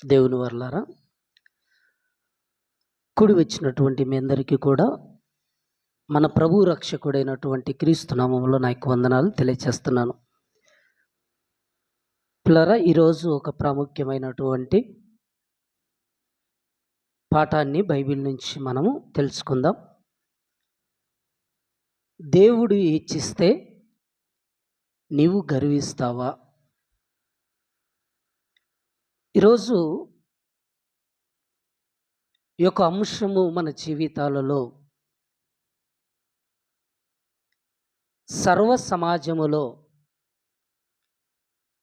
దేవుని వర్లారా, కూడి వచ్చినటువంటి మీ అందరికీ కూడా మన ప్రభు రక్షకుడైనటువంటి క్రీస్తు నామములో నా యొక్క వందనాలు తెలియచేస్తున్నాను. పిల్లరా, ఈరోజు ఒక ప్రాముఖ్యమైనటువంటి పాఠాన్ని బైబిల్ నుంచి మనము తెలుసుకుందాం. దేవుడు ఇచ్చిస్తే నీవు గర్విస్తావా? ఈరోజు ఈ యొక్క అంశము మన జీవితాలలో సర్వ సమాజములో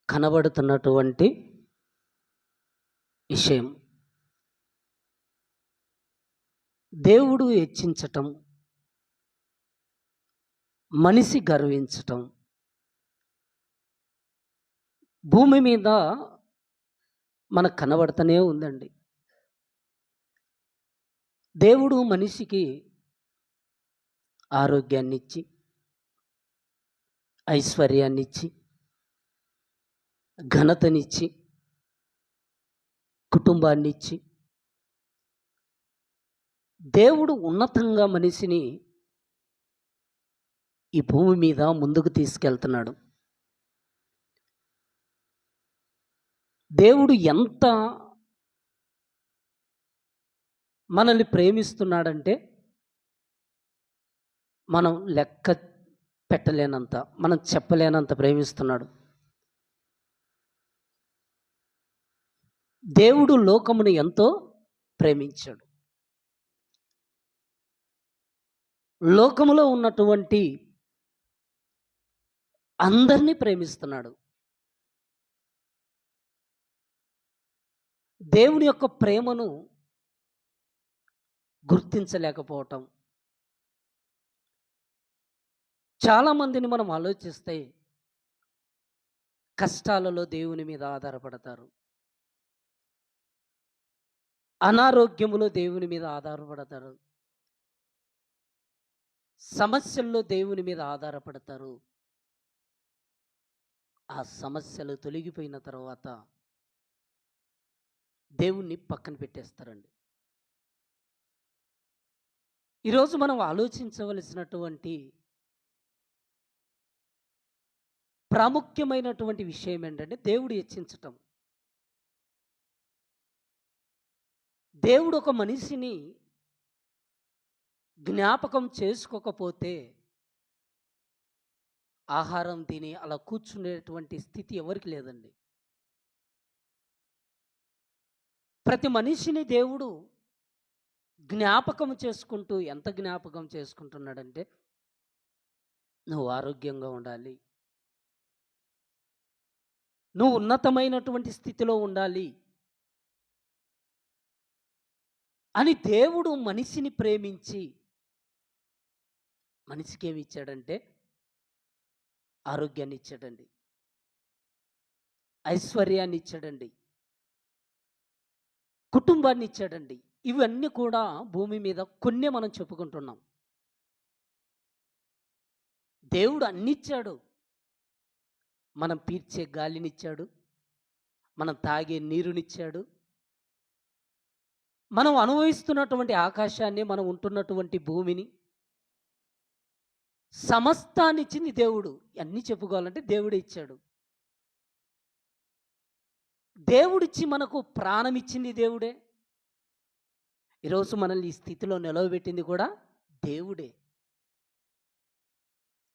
కనబడుతున్నటువంటి విషయం. దేవుడు హెచ్చించటం, మనిషి గర్వించటం భూమి మీద మనకు కనబడుతూనే ఉందండి. దేవుడు మనిషికి ఆరోగ్యాన్ని ఇచ్చి, ఐశ్వర్యాన్ని ఇచ్చి, ఘనతనిచ్చి, కుటుంబాన్ని ఇచ్చి, దేవుడు ఉన్నతంగా మనిషిని ఈ భూమి మీద ముందుకు తీసుకెళ్తున్నాడు. దేవుడు ఎంత మనల్ని ప్రేమిస్తున్నాడంటే మనం లెక్క పెట్టలేనంత, మనం చెప్పలేనంత ప్రేమిస్తున్నాడు. దేవుడు లోకమును ఎంతో ప్రేమించాడు. లోకములో ఉన్నటువంటి అందరినీ ప్రేమిస్తున్నాడు. దేవుని యొక్క ప్రేమను గుర్తించలేకపోవటం. చాలామందిని మనం ఆలోచిస్తే కష్టాలలో దేవుని మీద ఆధారపడతారు, అనారోగ్యములో దేవుని మీద ఆధారపడతారు, సమస్యల్లో దేవుని మీద ఆధారపడతారు. ఆ సమస్యలు తొలగిపోయిన తర్వాత దేవుణ్ణి పక్కన పెట్టేస్తారండి. ఈరోజు మనం ఆలోచించవలసినటువంటి ప్రాముఖ్యమైనటువంటి విషయం ఏంటంటే దేవుడు హెచ్చించటం. దేవుడు ఒక మనిషిని జ్ఞాపకం చేసుకోకపోతే ఆహారం తిని అలా కూర్చునేటువంటి స్థితి ఎవరికి లేదండి. ప్రతి మనిషిని దేవుడు జ్ఞాపకం చేసుకుంటూ, ఎంత జ్ఞాపకం చేసుకుంటున్నాడంటే, నువ్వు ఆరోగ్యంగా ఉండాలి, నువ్వు ఉన్నతమైనటువంటి స్థితిలో ఉండాలి అని దేవుడు మనిషిని ప్రేమించి మనిషికి ఏమి ఇచ్చాడంటే ఆరోగ్యాన్ని ఇచ్చాడండి, ఐశ్వర్యాన్ని ఇచ్చాడండి, కుటుంబాన్ని ఇచ్చాడండి. ఇవన్నీ కూడా భూమి మీద కొన్ని మనం చెప్పుకుంటున్నాం. దేవుడు అన్ని ఇచ్చాడు. మనం పీల్చే గాలినిచ్చాడు, మనం తాగే నీరునిచ్చాడు, మనం అనుభవిస్తున్నటువంటి ఆకాశాన్ని, మనం ఉంటున్నటువంటి భూమిని, సమస్తాన్ని ఇచ్చింది దేవుడు. అన్నీ చెప్పుకోవాలంటే దేవుడే ఇచ్చాడు. దేవుడిచ్చి మనకు ప్రాణం ఇచ్చింది దేవుడే. ఈరోజు మనల్ని ఈ స్థితిలో నిలవబెట్టింది కూడా దేవుడే.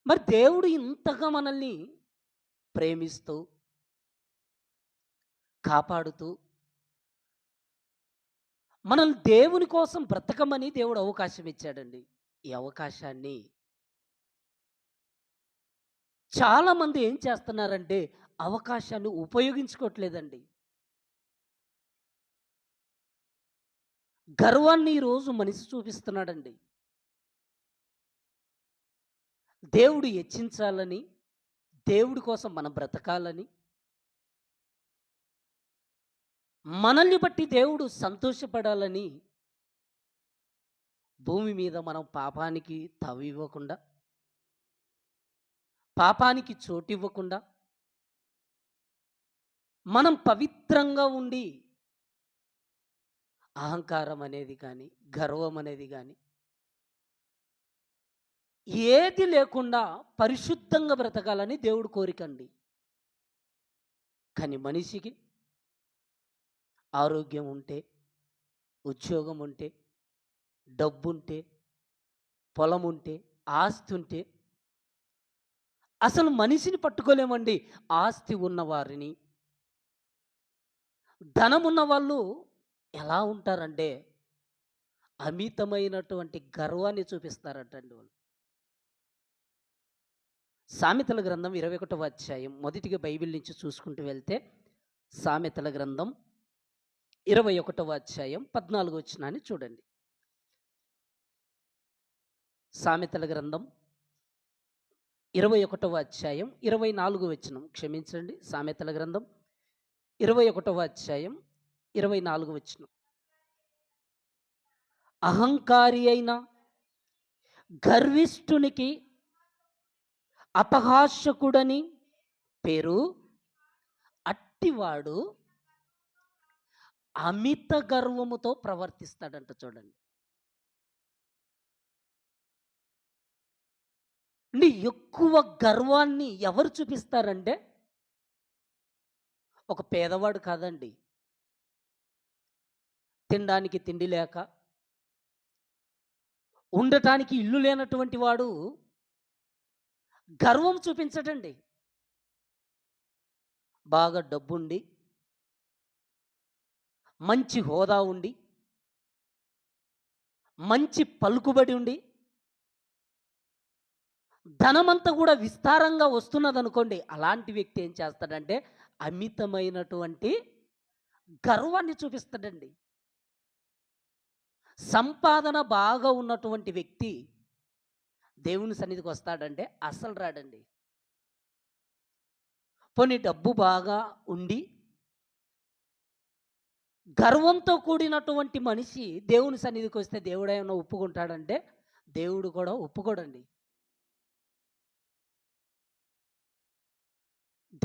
మరి దేవుడు ఇంతగా మనల్ని ప్రేమిస్తూ, కాపాడుతూ, మనల్ని దేవుని కోసం బ్రతకమని దేవుడు అవకాశం ఇచ్చాడండి. ఈ అవకాశాన్ని చాలామంది ఏం చేస్తున్నారంటే అవకాశాన్ని ఉపయోగించుకోవట్లేదండి. గర్వాన్ని ఈరోజు మనిషి చూపిస్తున్నాడండి. దేవుడు హెచ్చించాలని, దేవుడి కోసం మనం బ్రతకాలని, మనల్ని బట్టి దేవుడు సంతోషపడాలని భూమి మీద మనం పాపానికి తావివ్వకుండా, పాపానికి చోటివ్వకుండా, మనం పవిత్రంగా ఉండి అహంకారం అనేది కానీ, గర్వం అనేది కానీ ఏది లేకుండా పరిశుద్ధంగా బ్రతకాలని దేవుడు కోరికండి. కానీ మనిషికి ఆరోగ్యం ఉంటే, ఉద్యోగం ఉంటే, డబ్బుంటే, పొలం ఉంటే, ఆస్తి ఉంటే అసలు మనిషిని పట్టుకోలేమండి. ఆస్తి ఉన్నవారిని, ధనమున్న వాళ్ళు ఎలా ఉంటారంటే అమితమైనటువంటి గర్వాన్ని చూపిస్తారటండి వాళ్ళు. సామెతల గ్రంథం 21వ అధ్యాయం మొదటిగా బైబిల్ నుంచి చూసుకుంటూ వెళ్తే సామెతల గ్రంథం 21వ అధ్యాయం 14వ వచనాన్ని చూడండి. సామెతల గ్రంథం 21వ అధ్యాయం 24వ వచనం, క్షమించండి, సామెతల గ్రంథం 21వ అధ్యాయం 24వ వచనం. అహంకారి అయిన గర్విష్ఠునికి అపహాస్యకుడని పేరు, అట్టివాడు అమిత గర్వముతో ప్రవర్తిస్తాడంట. చూడండి అంటే ఎక్కువ గర్వాన్ని ఎవరు చూపిస్తారంటే ఒక పేదవాడు కాదండి. తినడానికి తిండి లేక, ఉండటానికి ఇల్లు లేనటువంటి వాడు గర్వం చూపించడండి. బాగా డబ్బుండి, మంచి హోదా ఉండి, మంచి పలుకుబడి ఉండి, ధనమంతా కూడా విస్తారంగా వస్తున్నదనుకోండి, అలాంటి వ్యక్తి ఏం చేస్తాడంటే అమితమైనటువంటి గర్వాన్ని చూపిస్తాడండి. సంపాదన బాగా ఉన్నటువంటి వ్యక్తి దేవుని సన్నిధికి వస్తాడంటే అసలు రాడండి. పోనీ డబ్బు బాగా ఉండి గర్వంతో కూడినటువంటి మనిషి దేవుని సన్నిధికి వస్తే దేవుడు ఏమైనా ఒప్పుకుంటాడంటే దేవుడు కూడా ఒప్పుకోడండి.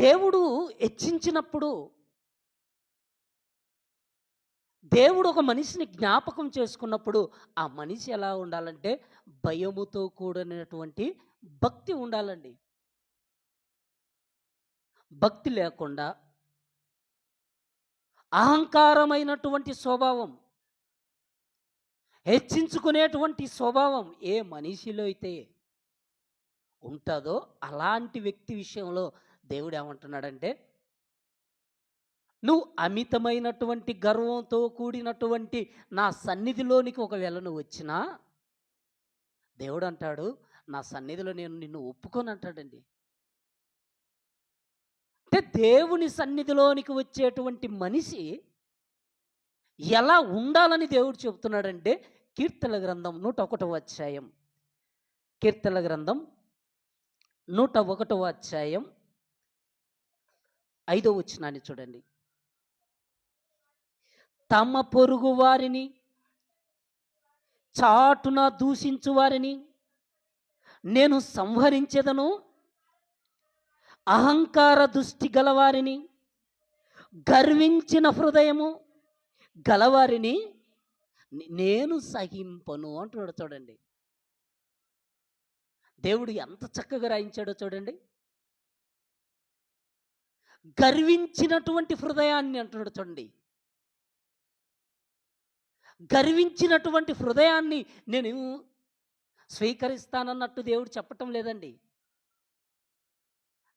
దేవుడు హెచ్చించినప్పుడు, దేవుడు ఒక మనిషిని జ్ఞాపకం చేసుకున్నప్పుడు ఆ మనిషి ఎలా ఉండాలంటే భయముతో కూడినటువంటి భక్తి ఉండాలండి. భక్తి లేకుండా అహంకారమైనటువంటి స్వభావం, హెచ్చించుకునేటువంటి స్వభావం ఏ మనిషిలో అయితే ఉంటుందో అలాంటి వ్యక్తి విషయంలో దేవుడు ఏమంటున్నాడంటే, నువ్వు అమితమైనటువంటి గర్వంతో కూడినటువంటి నా సన్నిధిలోనికి ఒకవేళ నువ్వు వచ్చినా దేవుడు అంటాడు, నా సన్నిధిలో నేను నిన్ను ఒప్పుకొని అంటాడండి. అంటే దేవుని సన్నిధిలోనికి వచ్చేటువంటి మనిషి ఎలా ఉండాలని దేవుడు చెబుతున్నాడంటే కీర్తనల గ్రంథం 101వ అధ్యాయం, కీర్తనల గ్రంథం 101వ అధ్యాయం 5వ వచనాన్ని చూడండి. తమ పొరుగు వారిని చాటున దూషించు వారిని నేను సంహరించెదను, అహంకార దృష్టి గలవారిని, గర్వించిన హృదయము గలవారిని నేను సహింపను అంటున్నాడు. చూడండి దేవుడు ఎంత చక్కగా రాయించాడో చూడండి. గర్వించినటువంటి హృదయాన్ని అంటున్నాడు. చూడండి, గర్వించినటువంటి హృదయాన్ని నేను స్వీకరిస్తానన్నట్టు దేవుడు చెప్పటం లేదండి.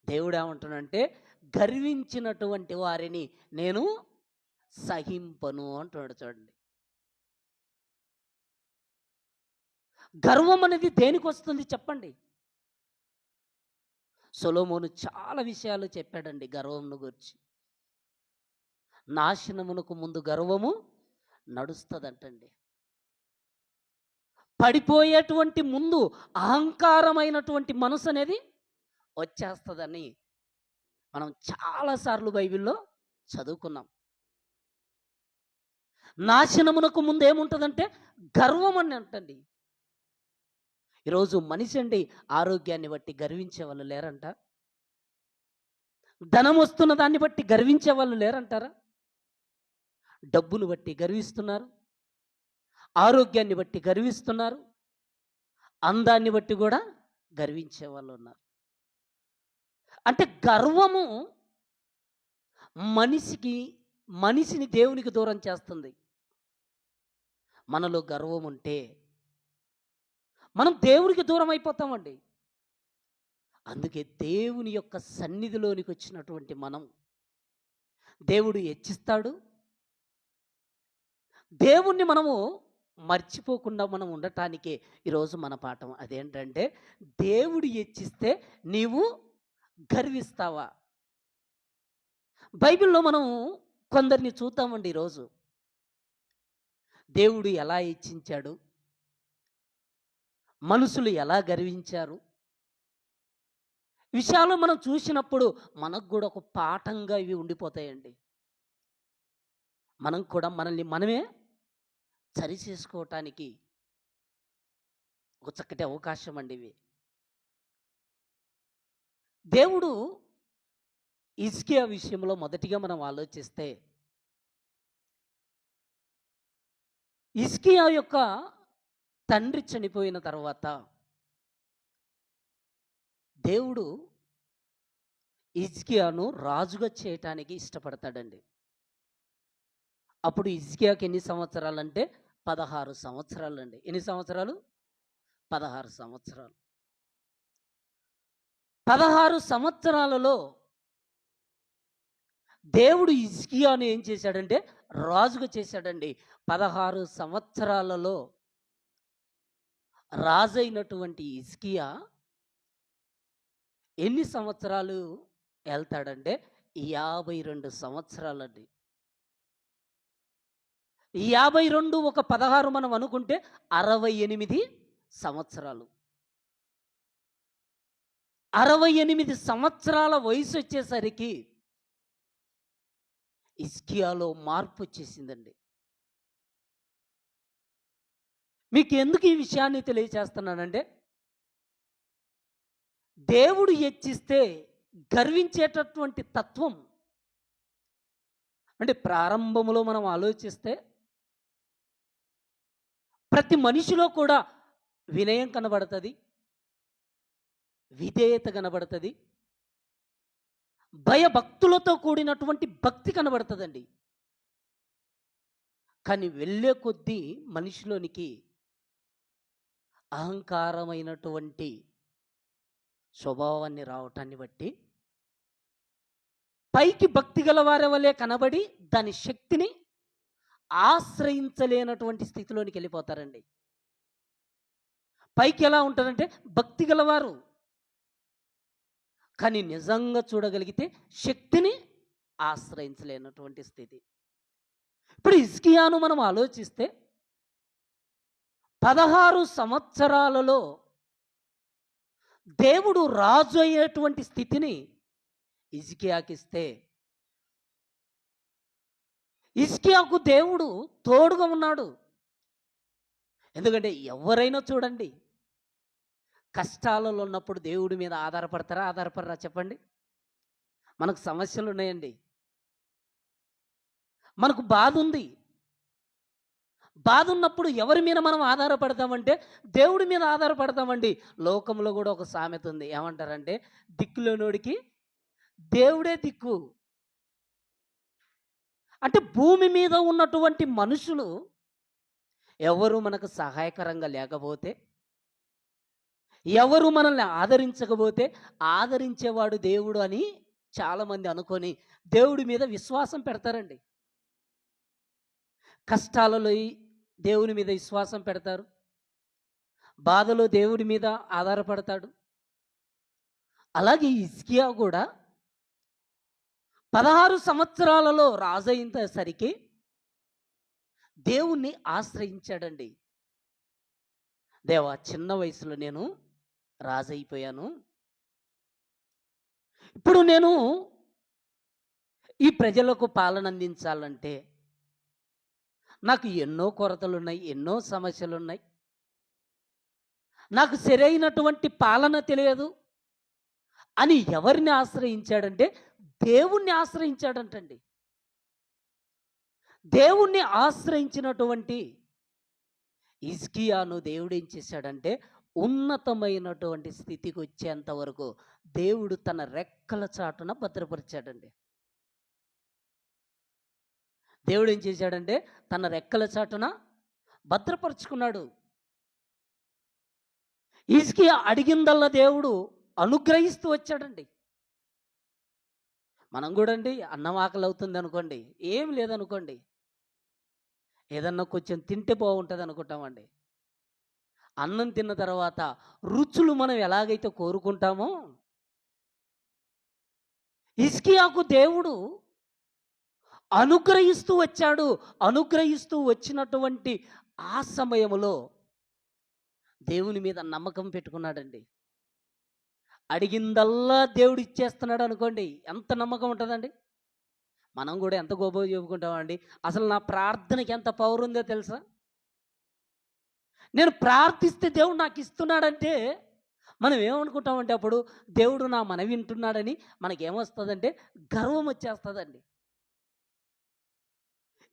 దేవుడు ఏమంటున్నాడంటే గర్వించినటువంటి వారిని నేను సహింపను అంటున్నాడు. చూడండి, గర్వం అనేది దేనికి వస్తుంది చెప్పండి? సొలొమోను చాలా విషయాలు చెప్పాడండి గర్వంను గురించి. నాశనమునకు ముందు గర్వము నడుస్తుందంటండి. పడిపోయేటువంటి ముందు అహంకారమైనటువంటి మనసు అనేది వచ్చేస్తుందని మనం చాలాసార్లు బైబిల్లో చదువుకున్నాం. నాశనమునకు ముందు ఏముంటుందంటే గర్వం అని అంటండి. ఈరోజు మనిషి అండి ఆరోగ్యాన్ని బట్టి గర్వించే వాళ్ళు లేరంట, ధనం వస్తున్న దాన్ని బట్టి గర్వించే వాళ్ళు లేరంటారా? డబ్బును బట్టి గర్విస్తున్నారు, ఆరోగ్యాన్ని బట్టి గర్విస్తున్నారు, అందాన్ని బట్టి కూడా గర్వించే వాళ్ళు ఉన్నారు. అంటే గర్వము మనిషికి మనిషిని దేవునికి దూరం చేస్తుంది. మనలో గర్వం ఉంటే మనం దేవునికి దూరం అయిపోతామండి. అందుకే దేవుని యొక్క సన్నిధిలోనికి వచ్చినటువంటి మనం దేవుడు హెచ్చిస్తాడు. దేవుణ్ణి మనము మర్చిపోకుండా మనం ఉండటానికే ఈరోజు మన పాఠం. అదేంటంటే దేవుడు హెచ్చిస్తే నీవు గర్విస్తావా? బైబిల్‌లో మనం కొందరిని చూద్దామండి ఈరోజు. దేవుడు ఎలా హెచ్చించాడు? మనుషులు ఎలా గర్వించారు? విషయాలు మనం చూసినప్పుడు మనకు కూడా ఒక పాఠంగా ఇవి ఉండిపోతాయండి. మనం కూడా మనల్ని మనమే సరిచేసుకోవటానికి ఒక చక్కటి అవకాశం అండి ఇవి. దేవుడు హిజ్కియా విషయంలో మొదటిగా మనం ఆలోచిస్తే, హిజ్కియా యొక్క తండ్రి చనిపోయిన తర్వాత దేవుడు హిజ్కియాను రాజుగా చేయటానికి ఇష్టపడతాడండి. అప్పుడు హిజ్కియాకి ఎన్ని సంవత్సరాలంటే 16 సంవత్సరాలండి. ఎన్ని సంవత్సరాలు? 16 సంవత్సరాలు. 16 సంవత్సరాలలో దేవుడు హిజ్కియాను ఏం చేశాడంటే రాజుగా చేశాడండి. 16 సంవత్సరాలలో రాజైనటువంటి హిజ్కియా ఎన్ని సంవత్సరాలు వెళ్తాడంటే 52 సంవత్సరాలండి. 52 ఒక 16 మనం అనుకుంటే 68 సంవత్సరాలు. 68 సంవత్సరాల వయసు వచ్చేసరికి హిజ్కియాలో మార్పు వచ్చేసిందండి. మీకు ఎందుకు ఈ విషయాన్ని తెలియచేస్తున్నానంటే, దేవుడు హెచ్చిస్తే గర్వించేటటువంటి తత్వం అంటే ప్రారంభంలో మనం ఆలోచిస్తే ప్రతి మనిషిలో కూడా వినయం కనబడుతుంది, విధేయత కనబడుతుంది, భయభక్తులతో కూడినటువంటి భక్తి కనబడుతుందండి. కానీ వెళ్ళే కొద్దీ మనిషిలోనికి అహంకారమైనటువంటి స్వభావాన్ని రావటాన్ని బట్టి పైకి భక్తి గల వారి వలె కనబడి దాని శక్తిని ఆశ్రయించలేనటువంటి స్థితిలోనికి వెళ్ళిపోతారండి. పైకి ఎలా ఉంటారంటే భక్తి గలవారు, కానీ నిజంగా చూడగలిగితే శక్తిని ఆశ్రయించలేనటువంటి స్థితి. ఇప్పుడు హిజ్కియాను మనం ఆలోచిస్తే 16 సంవత్సరాలలో దేవుడు రాజు అయ్యేటువంటి స్థితిని హిజ్కియాకి ఇస్తే, హిజ్కియాకు దేవుడు తోడుగా ఉన్నాడు. ఎందుకంటే ఎవరైనా చూడండి, కష్టాలలో ఉన్నప్పుడు దేవుడి మీద ఆధారపడతారా? ఆధారపడరా? చెప్పండి. మనకు సమస్యలు ఉన్నాయండి, మనకు బాధ ఉంది. బాధ ఉన్నప్పుడు ఎవరి మీద మనం ఆధారపడతామంటే దేవుడి మీద ఆధారపడతామండి. లోకంలో కూడా ఒక సామెత ఉంది, ఏమంటారంటే దిక్కులోనోడికి దేవుడే దిక్కు. అంటే భూమి మీద ఉన్నటువంటి మనుషులు ఎవరు మనకు సహాయకరంగా లేకపోతే, ఎవరు మనల్ని ఆదరించకపోతే ఆదరించేవాడు దేవుడు అని చాలామంది అనుకొని దేవుడి మీద విశ్వాసం పెడతారండి. కష్టాలలో దేవుని మీద విశ్వాసం పెడతారు, బాధలో దేవుడి మీద ఆధారపడతాడు. అలాగే హిజ్కియా కూడా 16 సంవత్సరాలలో రాజైనసరికి దేవుణ్ణి ఆశ్రయించాడండి. దేవా, చిన్న వయసులో నేను రాజైపోయాను, ఇప్పుడు నేను ఈ ప్రజలకు పాలన అందించాలంటే నాకు ఎన్నో కొరతలున్నాయి, ఎన్నో సమస్యలున్నాయి, నాకు సరైనటువంటి పాలన తెలియదు అని ఎవరిని ఆశ్రయించాడంటే దేవుణ్ణి ఆశ్రయించాడంటండి. దేవుణ్ణి ఆశ్రయించినటువంటి హిజ్కియాను దేవుడు ఏం చేశాడంటే ఉన్నతమైనటువంటి స్థితికి వచ్చేంత వరకు దేవుడు తన రెక్కల చాటున భద్రపరిచాడండి. దేవుడు ఏం చేశాడంటే తన రెక్కల చాటున భద్రపరుచుకున్నాడు. హిజ్కియా అడిగిందల్లా దేవుడు అనుగ్రహిస్తూ వచ్చాడండి. మనం కూడా అండి అన్నం ఆకలి అవుతుంది అనుకోండి, ఏం లేదనుకోండి, ఏదన్నా కొంచెం తింటే బాగుంటుంది అనుకుంటామండి. అన్నం తిన్న తర్వాత రుచులు మనం ఎలాగైతే కోరుకుంటామో, హిజ్కియాకు దేవుడు అనుగ్రహిస్తూ వచ్చాడు. అనుగ్రహిస్తూ వచ్చినటువంటి ఆ సమయంలో దేవుని మీద నమ్మకం పెట్టుకున్నాడండి. అడిగిందల్లా దేవుడు ఇచ్చేస్తున్నాడు అనుకోండి, ఎంత నమ్మకం ఉంటుందండి. మనం కూడా ఎంత గొప్ప చెప్పుకుంటామండి. అసలు నా ప్రార్థనకి ఎంత పవర్ ఉందో తెలుసా? నేను ప్రార్థిస్తే దేవుడు నాకు ఇస్తున్నాడంటే మనం ఏమనుకుంటామంటే అప్పుడు దేవుడు నా మనవి వింటున్నాడని మనకేమొస్తుందంటే గర్వం వచ్చేస్తుందండి.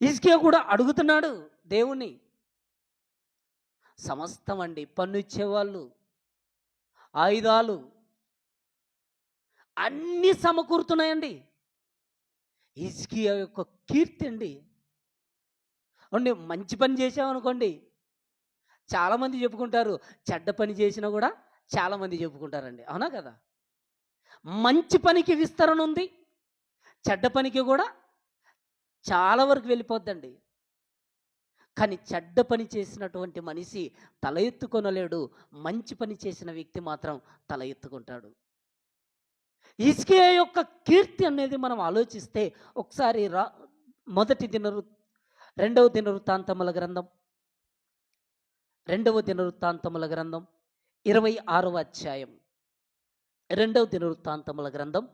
హిజ్కియా కూడా అడుగుతున్నాడు దేవుణ్ణి. సమస్తం అండి, పన్ను ఇచ్చేవాళ్ళు, ఆయుధాలు అన్నీ సమకూరుతున్నాయండి. హిజ్కియా యొక్క కీర్తి అండి. అండి మంచి పని చేసామనుకోండి, చాలామంది చెప్పుకుంటారు. చెడ్డ పని చేసినా కూడా చాలామంది చెప్పుకుంటారండి. అవునా కదా? మంచి పనికి విస్తరణ ఉంది, చెడ్డ పనికి కూడా చాలా వరకు వెళ్ళిపోద్దండి. కానీ చెడ్డ పని చేసినటువంటి మనిషి తల ఎత్తుకొనలేడు, మంచి పని చేసిన వ్యక్తి మాత్రం తల ఎత్తుకుంటాడు. హిజ్కియా యొక్క కీర్తి అనేది మనం ఆలోచిస్తే ఒకసారి రెండవ దినవృత్తాంతముల గ్రంథం 26వ అధ్యాయం, 2వ దినవృత్తాంతముల గ్రంథం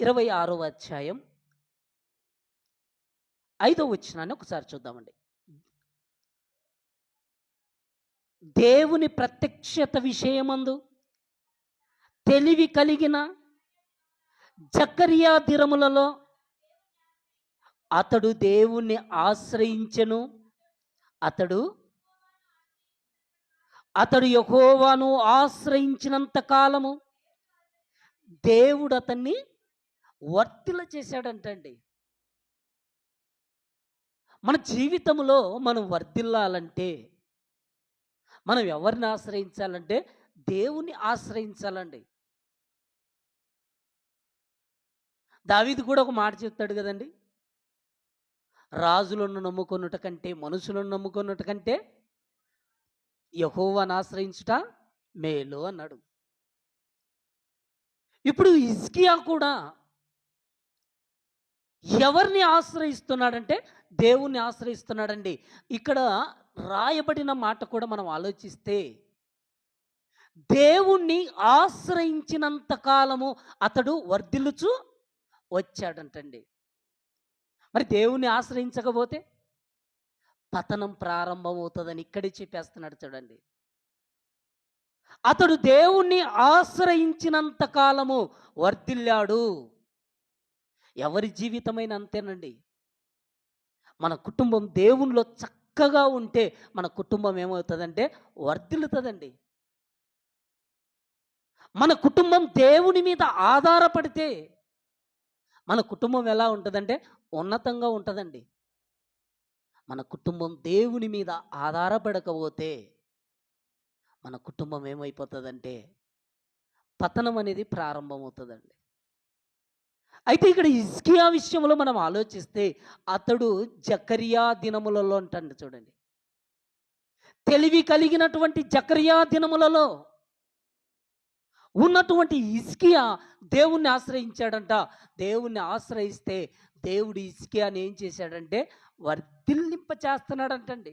26వ అధ్యాయం 5వ వచనాన్ని ఒకసారి చూద్దామండి. దేవుని ప్రత్యక్షత విషయమందు తెలివి కలిగిన జకరియా దినములలో అతడు దేవుణ్ణి ఆశ్రయించెను. అతడు యెహోవాను ఆశ్రయించినంత కాలము దేవుడు అతన్ని వర్తిల చేశాడంటండి. మన జీవితంలో మనం వర్ధిల్లాలంటే మనం ఎవరిని ఆశ్రయించాలంటే దేవుని ఆశ్రయించాలండి. దావీదు కూడా ఒక మాట చెప్తాడు కదండి, రాజులను నమ్ముకొనుట కంటే మనుషులను నమ్ముకొనుట కంటే యెహోవాను ఆశ్రయించుట మేలు అన్నాడు. ఇప్పుడు హిజ్కియా కూడా ఎవరిని ఆశ్రయిస్తున్నాడంటే దేవుణ్ణి ఆశ్రయిస్తున్నాడండి. ఇక్కడ రాయబడిన మాట కూడా మనం ఆలోచిస్తే దేవుణ్ణి ఆశ్రయించినంత కాలము అతడు వర్ధిల్లుచు వచ్చాడంటండి. మరి దేవుణ్ణి ఆశ్రయించకపోతే పతనం ప్రారంభమవుతుందని ఇక్కడే చెప్పేస్తున్నాడు చూడండి. అతడు దేవుణ్ణి ఆశ్రయించినంత కాలము వర్ధిల్లాడు. ఎవరి జీవితమైన అంతేనండి. మన కుటుంబం దేవునిలో చక్కగా ఉంటే మన కుటుంబం ఏమవుతుందంటే వర్ధిల్లుతుందండి. మన కుటుంబం దేవుని మీద ఆధారపడితే మన కుటుంబం ఎలా ఉంటుందంటే ఉన్నతంగా ఉంటుందండి. మన కుటుంబం దేవుని మీద ఆధారపడకపోతే మన కుటుంబం ఏమైపోతుందంటే పతనం అనేది ప్రారంభమవుతుందండి. అయితే ఇక్కడ హిజ్కియా విషయంలో మనం ఆలోచిస్తే అతడు జకరియా దినములలో అంటండి చూడండి. తెలివి కలిగినటువంటి జకరియా దినములలో ఉన్నటువంటి హిజ్కియా దేవుణ్ణి ఆశ్రయించాడంట. దేవుణ్ణి ఆశ్రయిస్తే దేవుడు హిజ్కియాని ఏం చేశాడంటే వర్ధిల్లింప చేస్తున్నాడంటండి.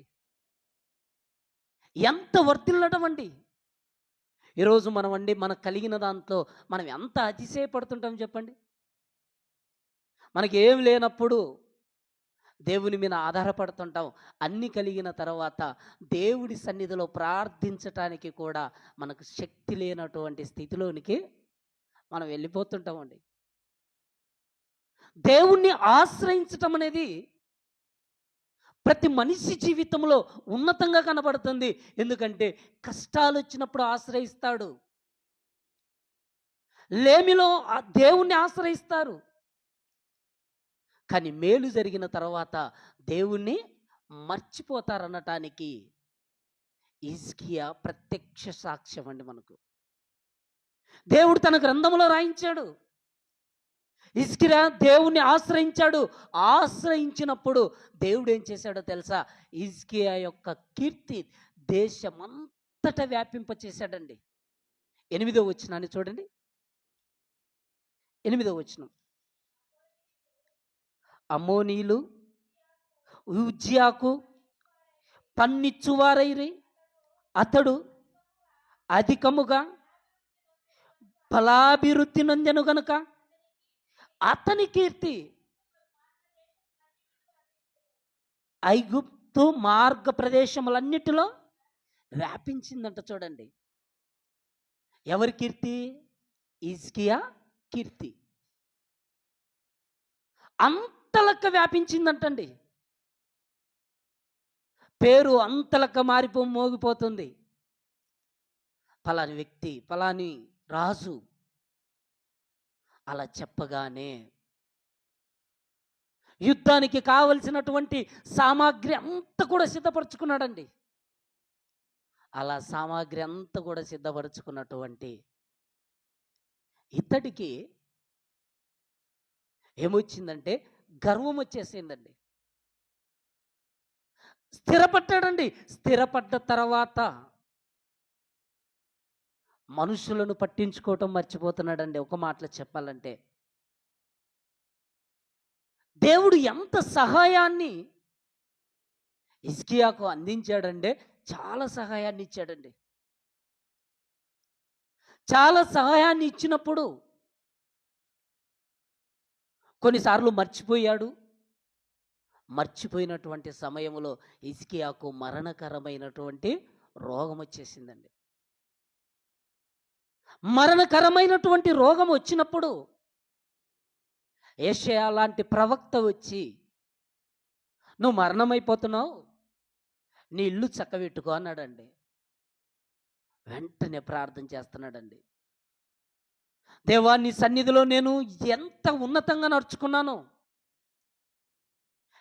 ఎంత వర్ధిల్లడం అండి. ఈరోజు మనం అండి మనకు కలిగిన దాంట్లో మనం ఎంత అతిశయపడుతుంటాం చెప్పండి. మనకి ఏం లేనప్పుడు దేవుని మీద ఆధారపడుతుంటాం. అన్నీ కలిగిన తర్వాత దేవుడి సన్నిధిలో ప్రార్థించటానికి కూడా మనకు శక్తి లేనటువంటి స్థితిలోనికి మనం వెళ్ళిపోతుంటామండి. దేవుణ్ణి ఆశ్రయించటం అనేది ప్రతి మనిషి జీవితంలో ఉన్నతంగా కనబడుతుంది. ఎందుకంటే కష్టాలు వచ్చినప్పుడు ఆశ్రయిస్తాడు. లేమిలో ఆ దేవుణ్ణి ఆశ్రయిస్తారు. కానీ మేలు జరిగిన తర్వాత దేవుణ్ణి మర్చిపోతారనటానికి హిజ్కియా ప్రత్యక్ష సాక్ష్యం అండి మనకు. దేవుడు తన గ్రంథంలో రాయించాడు. హిజ్కియా దేవుణ్ణి ఆశ్రయించాడు. ఆశ్రయించినప్పుడు దేవుడు ఏం చేశాడో తెలుసా? హిజ్కియా యొక్క కీర్తి దేశమంతట వ్యాపింప చేశాడండి. 8వ వచనాన్ని చూడండి. 8వ వచనం. అమ్మోనీయులు ఉజ్జియాకు పన్నిచ్చువారైరి, అతడు అధికముగా ఫలాభివృద్ధి నొందెను గనుక అతని కీర్తి ఐగుప్తు మార్గ ప్రదేశములన్నిటిలో వ్యాపించిందంట. చూడండి, ఎవరి కీర్తి? హిజ్కియా కీర్తి అంతలక్క వ్యాపించిందంటండి. పేరు అంతలక్క మోగిపోతుంది. ఫలాని వ్యక్తి, ఫలాని రాజు అలా చెప్పగానే యుద్ధానికి కావలసినటువంటి సామాగ్రి అంతా కూడా సిద్ధపరచుకున్నాడండి. అలా సామాగ్రి అంతా కూడా సిద్ధపరచుకున్నటువంటి ఇతడికి ఏమొచ్చిందంటే గర్వం వచ్చేసిందండి. స్థిరపడ్డాడండి. స్థిరపడ్డ తర్వాత మనుషులను పట్టించుకోవటం మర్చిపోతున్నాడండి. ఒక మాటలో చెప్పాలంటే దేవుడు ఎంత సహాయాన్ని హిజ్కియాకు అందించాడంటే చాలా సహాయాన్ని ఇచ్చాడండి. చాలా సహాయాన్ని ఇచ్చినప్పుడు కొన్నిసార్లు మర్చిపోయాడు. మర్చిపోయినటువంటి సమయంలో హిజ్కియాకు మరణకరమైనటువంటి రోగం వచ్చేసిందండి. మరణకరమైనటువంటి రోగం వచ్చినప్పుడు యెషయా లాంటి ప్రవక్త వచ్చి, నువ్వు మరణమైపోతున్నావు, నీ ఇల్లు చక్కబెట్టుకో అన్నాడండి. వెంటనే ప్రార్థన చేస్తున్నాడండి. దేవా, నీ సన్నిధిలో నేను ఎంత ఉన్నతంగా నడుచుకున్నానో,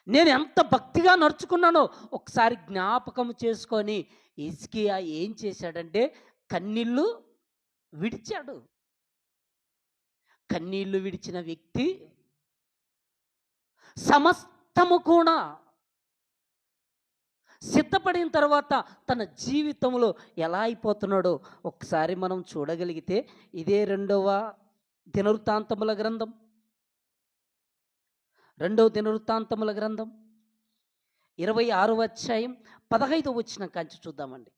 నేను ఎంత భక్తిగా నడుచుకున్నానో ఒకసారి జ్ఞాపకం చేసుకొని హిజ్కియా ఏం చేశాడంటే కన్నీళ్ళు విడిచాడు. కన్నీళ్లు విడిచిన వ్యక్తి సమస్తము కూడా సిద్ధపడిన తర్వాత తన జీవితంలో ఎలా అయిపోతున్నాడో ఒకసారి మనం చూడగలిగితే, ఇదే 2వ దినవృత్తాంతముల గ్రంథం 26వ అధ్యాయం 15వ వచనం కాంచి చూద్దామండి.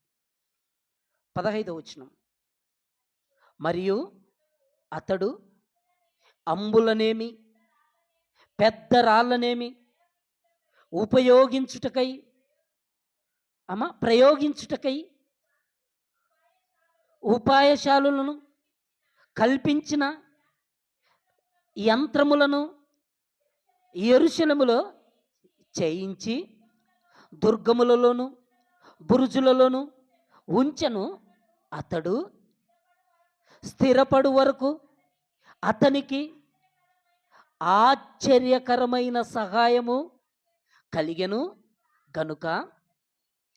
15వ వచనం. మరియు అతడు అంబులనేమి పెద్ద రాళ్ళనేమి ప్రయోగించుటకై ఉపాయశాలులను కల్పించిన యంత్రములను యెరూషలేములో చేయించి దుర్గములలోను బురుజులలోను ఉంచెను. అతడు స్థిరపడు వరకు అతనికి ఆశ్చర్యకరమైన సహాయము కలిగెను గనుక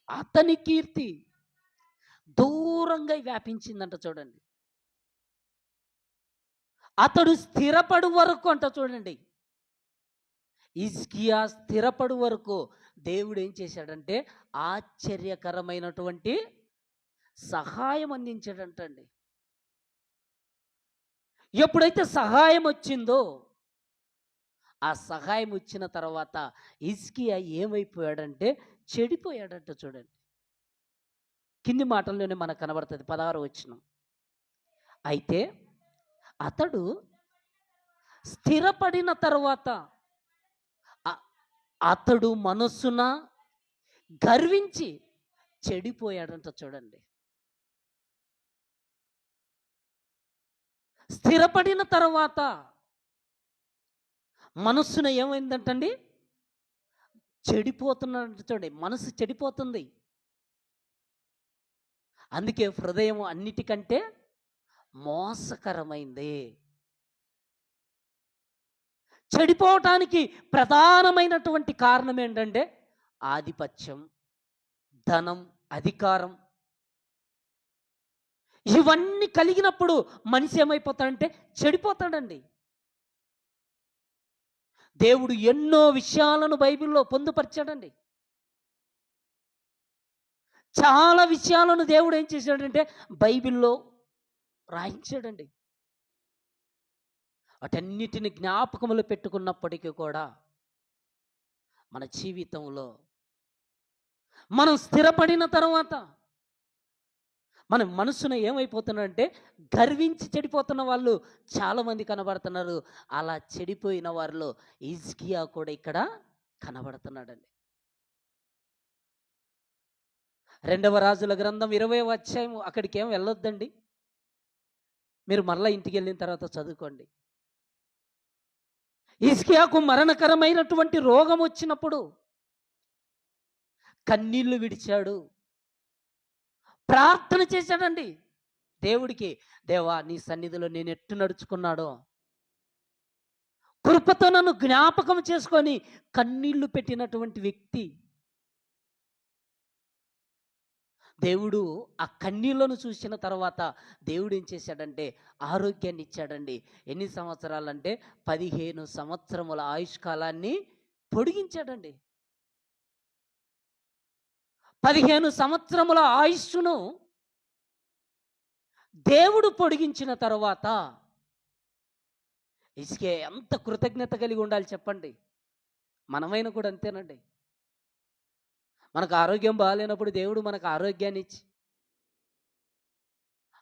అతని కీర్తి దూరంగా వ్యాపించిందంట. చూడండి, అతడు స్థిరపడు వరకు అంట. చూడండి, హిజ్కియా స్థిరపడు వరకు దేవుడు ఏం చేశాడంటే ఆశ్చర్యకరమైనటువంటి సహాయం అందించాడంటండి. ఎప్పుడైతే సహాయం వచ్చిందో, ఆ సహాయం వచ్చిన తర్వాత హిజ్కియా ఏమైపోయాడంటే చెడిపోయాడంట. చూడండి, కింది మాటల్లోనే మనకు కనబడుతుంది. 16వ వచనం. అయితే అతడు స్థిరపడిన తర్వాత అతడు మనస్సున గర్వించి చెడిపోయాడంట. చూడండి, స్థిరపడిన తర్వాత మనస్సున ఏమైందంటండి? చెడిపోతున్నాడు చూడండి, మనసు చెడిపోతుంది. అందుకే హృదయం అన్నిటికంటే మోసకరమైంది. చెడిపోవటానికి ప్రధానమైనటువంటి కారణం ఏంటంటే ఆధిపత్యం, ధనం, అధికారం. ఇవన్నీ కలిగినప్పుడు మనిషి ఏమైపోతాడంటే చెడిపోతాడండి. దేవుడు ఎన్నో విషయాలను బైబిల్లో పొందుపరిచాడండి. చాలా విషయాలను దేవుడు ఏం చేశాడంటే బైబిల్లో రాయించాడండి. వాటన్నిటిని జ్ఞాపకములు పెట్టుకున్నప్పటికీ కూడా మన జీవితంలో మనం స్థిరపడిన తర్వాత మన మనసున ఏమైపోతున్నాడంటే గర్వించి చెడిపోతున్న వాళ్ళు చాలామంది కనబడుతున్నారు. అలా చెడిపోయిన వారిలో హిజ్కియా కూడా ఇక్కడ కనబడుతున్నాడండి. 2వ రాజుల గ్రంథం 20వ అధ్యాయం, అక్కడికి ఏం వెళ్ళొద్దండి, మీరు మరలా ఇంటికి వెళ్ళిన తర్వాత చదువుకోండి. హిజ్కియాకు మరణకరమైనటువంటి రోగం వచ్చినప్పుడు కన్నీళ్లు విడిచాడు, ప్రార్థన చేశాడండి దేవుడికి. దేవా, నీ సన్నిధిలో నేను ఎట్టు నడుచుకున్నాడో కృపతో నన్ను జ్ఞాపకం చేసుకొని కన్నీళ్లు పెట్టినటువంటి వ్యక్తి. దేవుడు ఆ కన్నీళ్లను చూసిన తర్వాత దేవుడు ఏం చేశాడంటే ఆరోగ్యాన్ని ఇచ్చాడండి. ఎన్ని సంవత్సరాలంటే 15 సంవత్సరముల ఆయుష్కాలాన్ని పొడిగించాడండి. 15 సంవత్సరముల ఆయుష్ను దేవుడు పొడిగించిన తర్వాత హిజ్కియా ఎంత కృతజ్ఞత కలిగి ఉండాలి చెప్పండి. మనమైనా కూడా అంతేనండి. మనకు ఆరోగ్యం బాగాలేనప్పుడు దేవుడు మనకు ఆరోగ్యాన్ని ఇచ్చి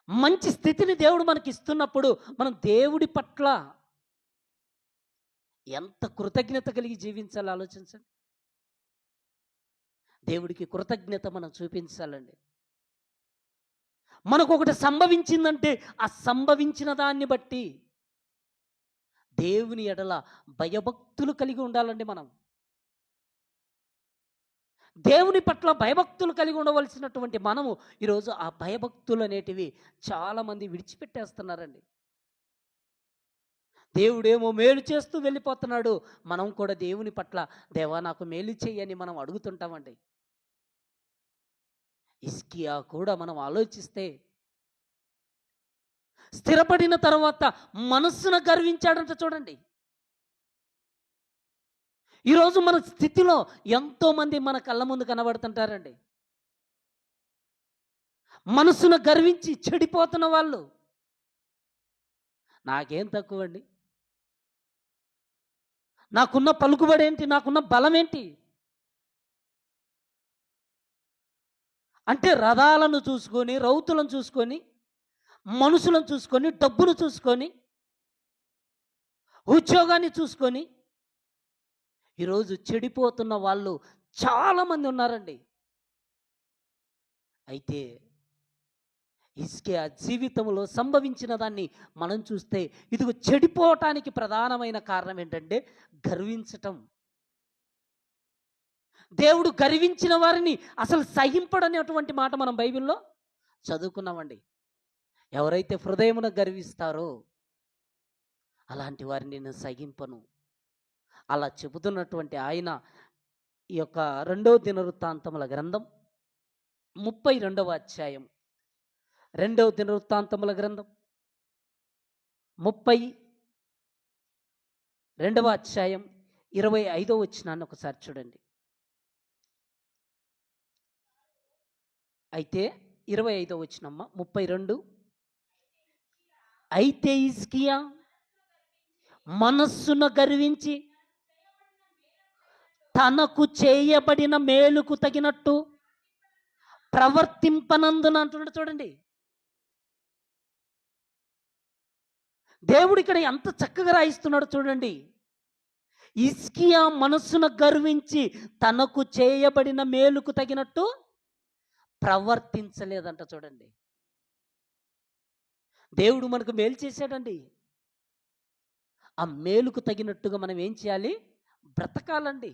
మంచి స్థితిని దేవుడు మనకి ఇస్తున్నప్పుడు మనం దేవుడి పట్ల ఎంత కృతజ్ఞత కలిగి జీవించాలో ఆలోచించండి. దేవుడికి కృతజ్ఞత మనం చూపించాలండి. మనకు ఒకటి సంభవించిందంటే ఆ సంభవించిన దాన్ని బట్టి దేవుని ఎడల భయభక్తులు కలిగి ఉండాలండి. మనం దేవుని పట్ల భయభక్తులు కలిగి ఉండవలసినటువంటి మనము ఈరోజు ఆ భయభక్తులు అనేటివి చాలామంది విడిచిపెట్టేస్తున్నారండి. దేవుడేమో మేలు చేస్తూ వెళ్ళిపోతున్నాడు, మనం కూడా దేవుని పట్ల దేవా నాకు మేలు చెయ్యని మనం అడుగుతుంటామండి. హిజ్కియా కూడా మనం ఆలోచిస్తే స్థిరపడిన తర్వాత మనస్సున గర్వించాడంట చూడండి. ఈరోజు మన స్థితిలో ఎంతోమంది మన కళ్ళ ముందు కనబడుతుంటారండి. మనసును గర్వించి చెడిపోతున్న వాళ్ళు. నాకేం తక్కువ అండి, నాకున్న పలుకుబడి ఏంటి, నాకున్న బలం ఏంటి అంటే రథాలను చూసుకొని, రౌతులను చూసుకొని, మనుషులను చూసుకొని, డబ్బును చూసుకొని, ఉద్యోగాన్ని చూసుకొని ఈరోజు చెడిపోతున్న వాళ్ళు చాలామంది ఉన్నారండి. అయితే హిజ్కియా జీవితంలో సంభవించిన దాన్ని మనం చూస్తే ఇదిగో చెడిపోవటానికి ప్రధానమైన కారణం ఏంటంటే గర్వించటం. దేవుడు గర్వించిన వారిని అసలు సహింపడనేటువంటి మాట మనం బైబిల్లో చదువుకున్నామండి. ఎవరైతే హృదయమున గర్విస్తారో అలాంటి వారిని నేను సహింపను అలా చెబుతున్నటువంటి ఆయన ఈ యొక్క 2వ దినవృత్తాంతముల గ్రంథం 32వ అధ్యాయం, 2వ దినవృత్తాంతముల గ్రంథం 32వ అధ్యాయం 25వ వచనాన్ని ఒకసారి చూడండి. అయితే 25వ వచనమ్మ 32. అయితే హిజ్కియా మనస్సును గర్వించి తనకు చేయబడిన మేలుకు తగినట్టు ప్రవర్తింపనందున అంటున్నాడు చూడండి. దేవుడు ఇక్కడ ఎంత చక్కగా రాయిస్తున్నాడు చూడండి. హిజ్కియా మనస్సును గర్వించి తనకు చేయబడిన మేలుకు తగినట్టు ప్రవర్తించలేదంట చూడండి. దేవుడు మనకు మేలు చేశాడండి. ఆ మేలుకు తగినట్టుగా మనం ఏం చేయాలి? బ్రతకాలండి.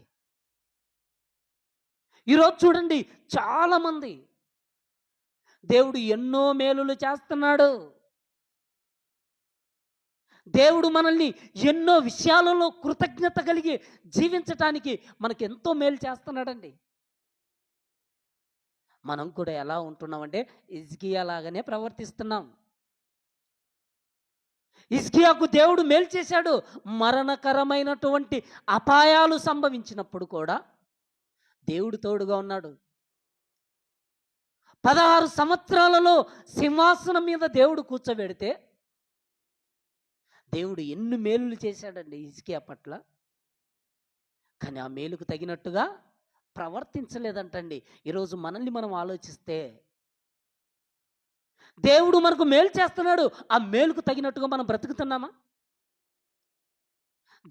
ఈరోజు చూడండి, చాలామంది దేవుడు ఎన్నో మేలులు చేస్తున్నాడు. దేవుడు మనల్ని ఎన్నో విషయాలలో కృతజ్ఞత కలిగి జీవించటానికి మనకి ఎంతో మేలు చేస్తున్నాడండి. మనం కూడా ఎలా ఉంటున్నామంటే హిజ్కియా లాగానే ప్రవర్తిస్తున్నాం. హిజ్కియాకు దేవుడు మేలు చేశాడు. మరణకరమైనటువంటి అపాయాలు సంభవించినప్పుడు కూడా దేవుడు తోడుగా ఉన్నాడు. 16 సంవత్సరాలలో సింహాసనం మీద దేవుడు కూర్చోబెడితే దేవుడు ఎన్ని మేలులు చేశాడండి హిజ్కియా పట్ల. కానీ ఆ మేలుకు తగినట్టుగా ప్రవర్తించలేదంటండి. ఈరోజు మనల్ని మనం ఆలోచిస్తే దేవుడు మనకు మేలు చేస్తున్నాడు, ఆ మేలుకు తగినట్టుగా మనం బ్రతుకుతున్నామా?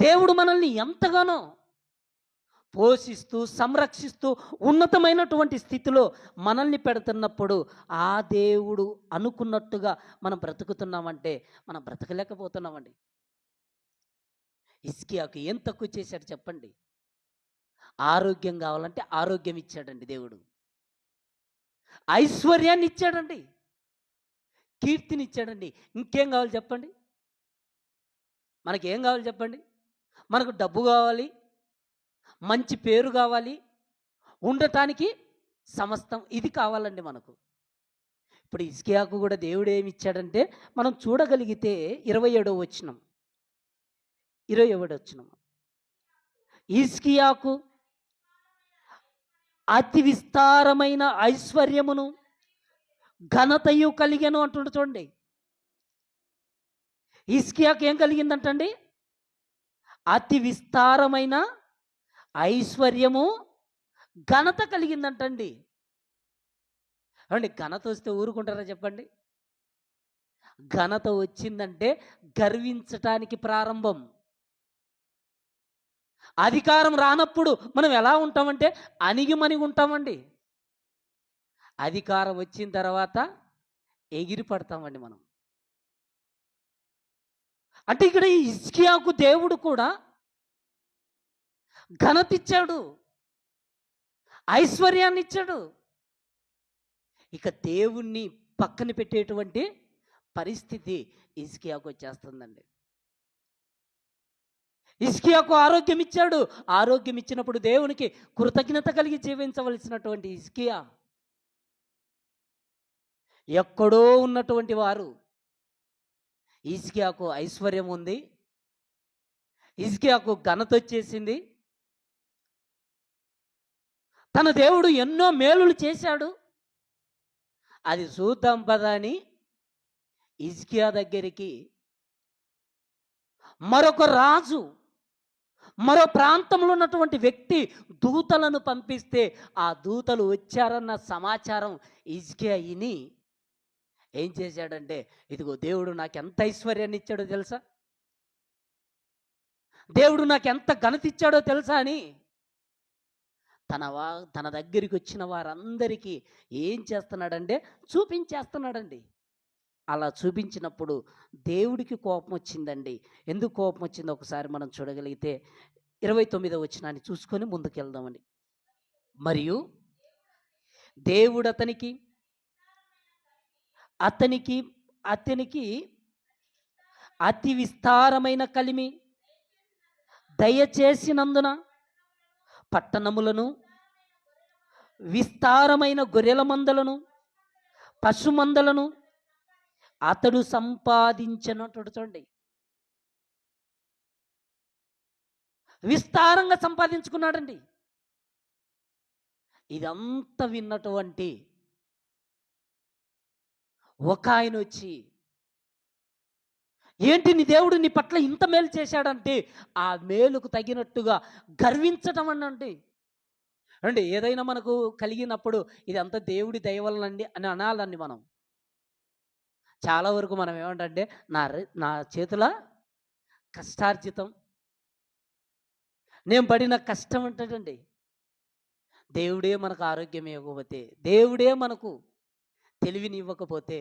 దేవుడు మనల్ని ఎంతగానో పోషిస్తూ సంరక్షిస్తూ ఉన్నతమైనటువంటి స్థితిలో మనల్ని పెడుతున్నప్పుడు ఆ దేవుడు అనుకున్నట్టుగా మనం బ్రతుకుతున్నామంటే మనం బ్రతకలేకపోతున్నామండి. హిజ్కియాకు ఏం తక్కువ చేశాడు చెప్పండి? ఆరోగ్యం కావాలంటే ఆరోగ్యం ఇచ్చాడండి దేవుడు. ఐశ్వర్యాన్ని ఇచ్చాడండి, కీర్తిని ఇచ్చాడండి. ఇంకేం కావాలి చెప్పండి? మనకేం కావాలి చెప్పండి? మనకు డబ్బు కావాలి, మంచి పేరు కావాలి, ఉండటానికి సమస్తం ఇది కావాలండి మనకు. ఇప్పుడు హిజ్కియాకు కూడా దేవుడు ఏమి ఇచ్చాడంటే మనం చూడగలిగితే 27వ వచనం, 27వ వచనం, హిజ్కియాకు అతి విస్తారమైన ఐశ్వర్యమును ఘనతయు కలిగెను అంటుండే చూడండి. హిజ్కియాకు ఏం కలిగిందంటండి? అతి విస్తారమైన ఐశ్వర్యము ఘనత కలిగిందంటండి. అండి, ఘనత వస్తే ఊరుకుంటారా చెప్పండి? ఘనత వచ్చిందంటే గర్వించటానికి ప్రారంభం. అధికారం రానప్పుడు మనం ఎలా ఉంటామంటే అణిగిమణిగి ఉంటామండి. అధికారం వచ్చిన తర్వాత ఎగిరి పడతామండి మనం. అంటే ఇక్కడ ఈ హిజ్కియాకు దేవుడు కూడా ఘనత ఇచ్చాడు, ఐశ్వర్యాన్ని ఇచ్చాడు. ఇక దేవుణ్ణి పక్కన పెట్టేటువంటి పరిస్థితి హిజ్కియాకు వచ్చేస్తుందండి. హిజ్కియాకు ఆరోగ్యం ఇచ్చాడు. ఆరోగ్యం ఇచ్చినప్పుడు దేవునికి కృతజ్ఞత కలిగి జీవించవలసినటువంటి హిజ్కియా ఎక్కడో ఉన్నటువంటి వారు, హిజ్కియాకు ఐశ్వర్యం ఉంది, హిజ్కియాకు ఘనత వచ్చేసింది, తన దేవుడు ఎన్నో మేలులు చేశాడు, అది చూద్దాం పదా అని హిజ్కియా దగ్గరికి మరొక రాజు, మరో ప్రాంతంలో ఉన్నటువంటి వ్యక్తి దూతలను పంపిస్తే ఆ దూతలు వచ్చారన్న సమాచారం హిజ్కియా విని ఏం చేశాడంటే, ఇదిగో దేవుడు నాకు ఎంత ఐశ్వర్యాన్ని ఇచ్చాడో తెలుసా, దేవుడు నాకు ఎంత ఘనత ఇచ్చాడో తెలుసా అని తన దగ్గరికి వచ్చిన వారందరికీ ఏం చేస్తున్నాడంటే చూపించేస్తున్నాడండి. అలా చూపించినప్పుడు దేవుడికి కోపం వచ్చిందండి. ఎందుకు కోపం వచ్చిందో ఒకసారి మనం చూడగలిగితే 29వ వచనాన్ని చూసుకొని ముందుకెళ్దామండి. మరియు దేవుడు అతనికి అతి విస్తారమైన కలిమి దయచేసినందున పట్టణములను, విస్తారమైన గొర్రెల మందలను, పశుమందలను అతడు సంపాదించినట్టు చూడండి. విస్తారంగా సంపాదించుకున్నాడండి. ఇదంతా విన్నటువంటి ఒక ఆయన వచ్చి, ఏంటి నీ దేవుడు నీ పట్ల ఇంత మేలు చేశాడంటే ఆ మేలుకు తగినట్టుగా గర్వించటం అనండి. అంటే ఏదైనా మనకు కలిగినప్పుడు ఇదంతా దేవుడి దయ వలనండి అని అనాలండి. మనం చాలా వరకు మనం ఏమంటే నా చేతుల కష్టార్జితం, నేను పడిన కష్టం అంటాడండి. దేవుడే మనకు ఆరోగ్యం ఇవ్వకపోతే, దేవుడే మనకు తెలివిని ఇవ్వకపోతే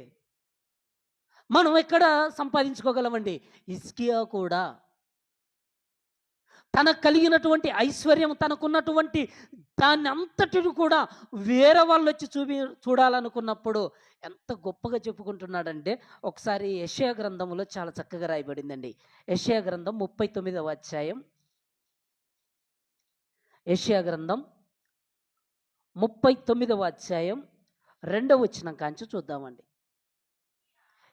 మనం ఎక్కడ సంపాదించుకోగలమండి? హిజ్కియా కూడా తనకు కలిగినటువంటి ఐశ్వర్యం, తనకున్నటువంటి దాన్ని అంతటిని కూడా వేరే వాళ్ళు వచ్చి చూడాలనుకున్నప్పుడు ఎంత గొప్పగా చెప్పుకుంటున్నాడంటే, ఒకసారి యెషయా గ్రంథంలో చాలా చక్కగా రాయబడిందండి. యెషయా గ్రంథం 39వ అధ్యాయం. యెషయా గ్రంథం 39వ అధ్యాయం 2వ వచనం కాంచి చూద్దామండి.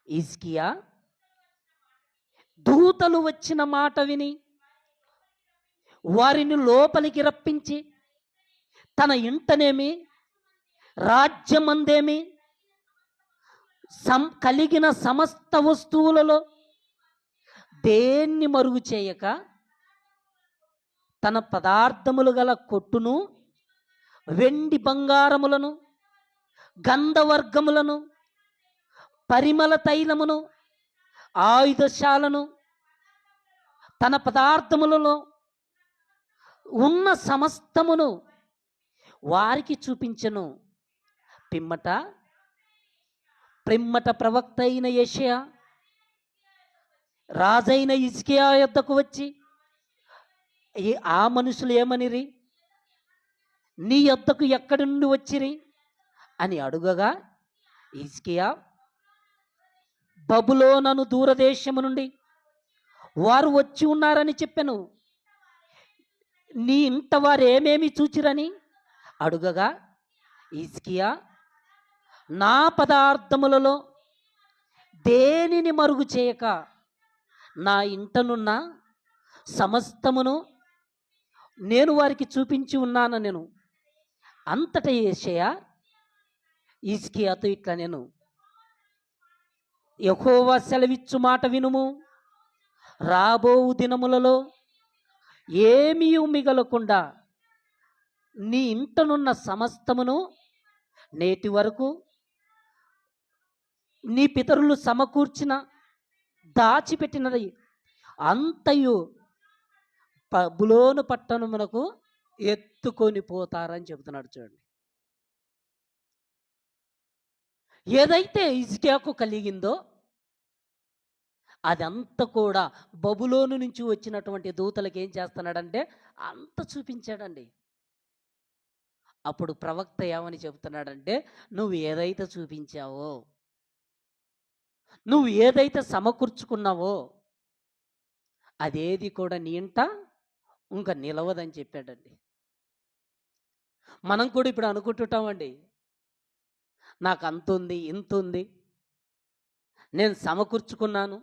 హిజ్కియా దూతలు వచ్చిన మాట విని వారిని లోపలికి రప్పించి తన ఇంటనేమి రాజ్యమందేమి కలిగిన సమస్త వస్తువులలో దేన్ని మరుగు చేయక తన పదార్థములు గల కొట్టును, వెండి బంగారములను, గంధవర్గములను, పరిమళ తైలమును, ఆయుధశాలను, తన పదార్థములలో ఉన్న సమస్తమును వారికి చూపించెను. పిమ్మట ప్రవక్త అయిన యెషయా రాజైన హిజ్కియా యొద్దకు వచ్చి, ఆ మనుషులు ఏమనిరి? నీ యొద్దకు ఎక్కడి నుండి వచ్చిరి అని అడుగగా, హిజ్కియా బబులోను దూరదేశము నుండి వారు వచ్చి ఉన్నారని చెప్పెను. నీ ఇంట వారు ఏమేమి చూచిరని అడుగగా, హిజ్కియా నా పదార్థములలో దేనిని మరుగు చేయక నా ఇంటనున్న సమస్తమును నేను వారికి చూపించి ఉన్నాను. నేను అంతటా యెషయా హిజ్కియాతో ఇట్లా, నేను యెహోవా సెలవిచ్చు మాట వినుము, రాబో దినములలో ఏమీ మిగలకుండా నీ ఇంటనున్న సమస్తమును నేటి వరకు నీ పితరులు సమకూర్చిన దాచిపెట్టినది అంతయు బబులోను పట్టణమునకు ఎత్తుకొని పోతారని చెబుతున్నాడు. చూడండి, ఏదైతే హిజ్కియాకు కలిగిందో అదంతా కూడా బబులోను నుంచి వచ్చినటువంటి దూతలకు ఏం చేస్తున్నాడంటే అంత చూపించాడండి. అప్పుడు ప్రవక్త ఏమని చెబుతున్నాడంటే, నువ్వు ఏదైతే చూపించావో, నువ్వు ఏదైతే సమకూర్చుకున్నావో అదేది కూడా నీ ఇంట ఇంకా నిలవదని చెప్పాడండి. మనం కూడా ఇప్పుడు అనుకుంటుంటామండి, నాకు అంత ఉంది, ఇంత ఉంది, నేను సమకూర్చుకున్నాను,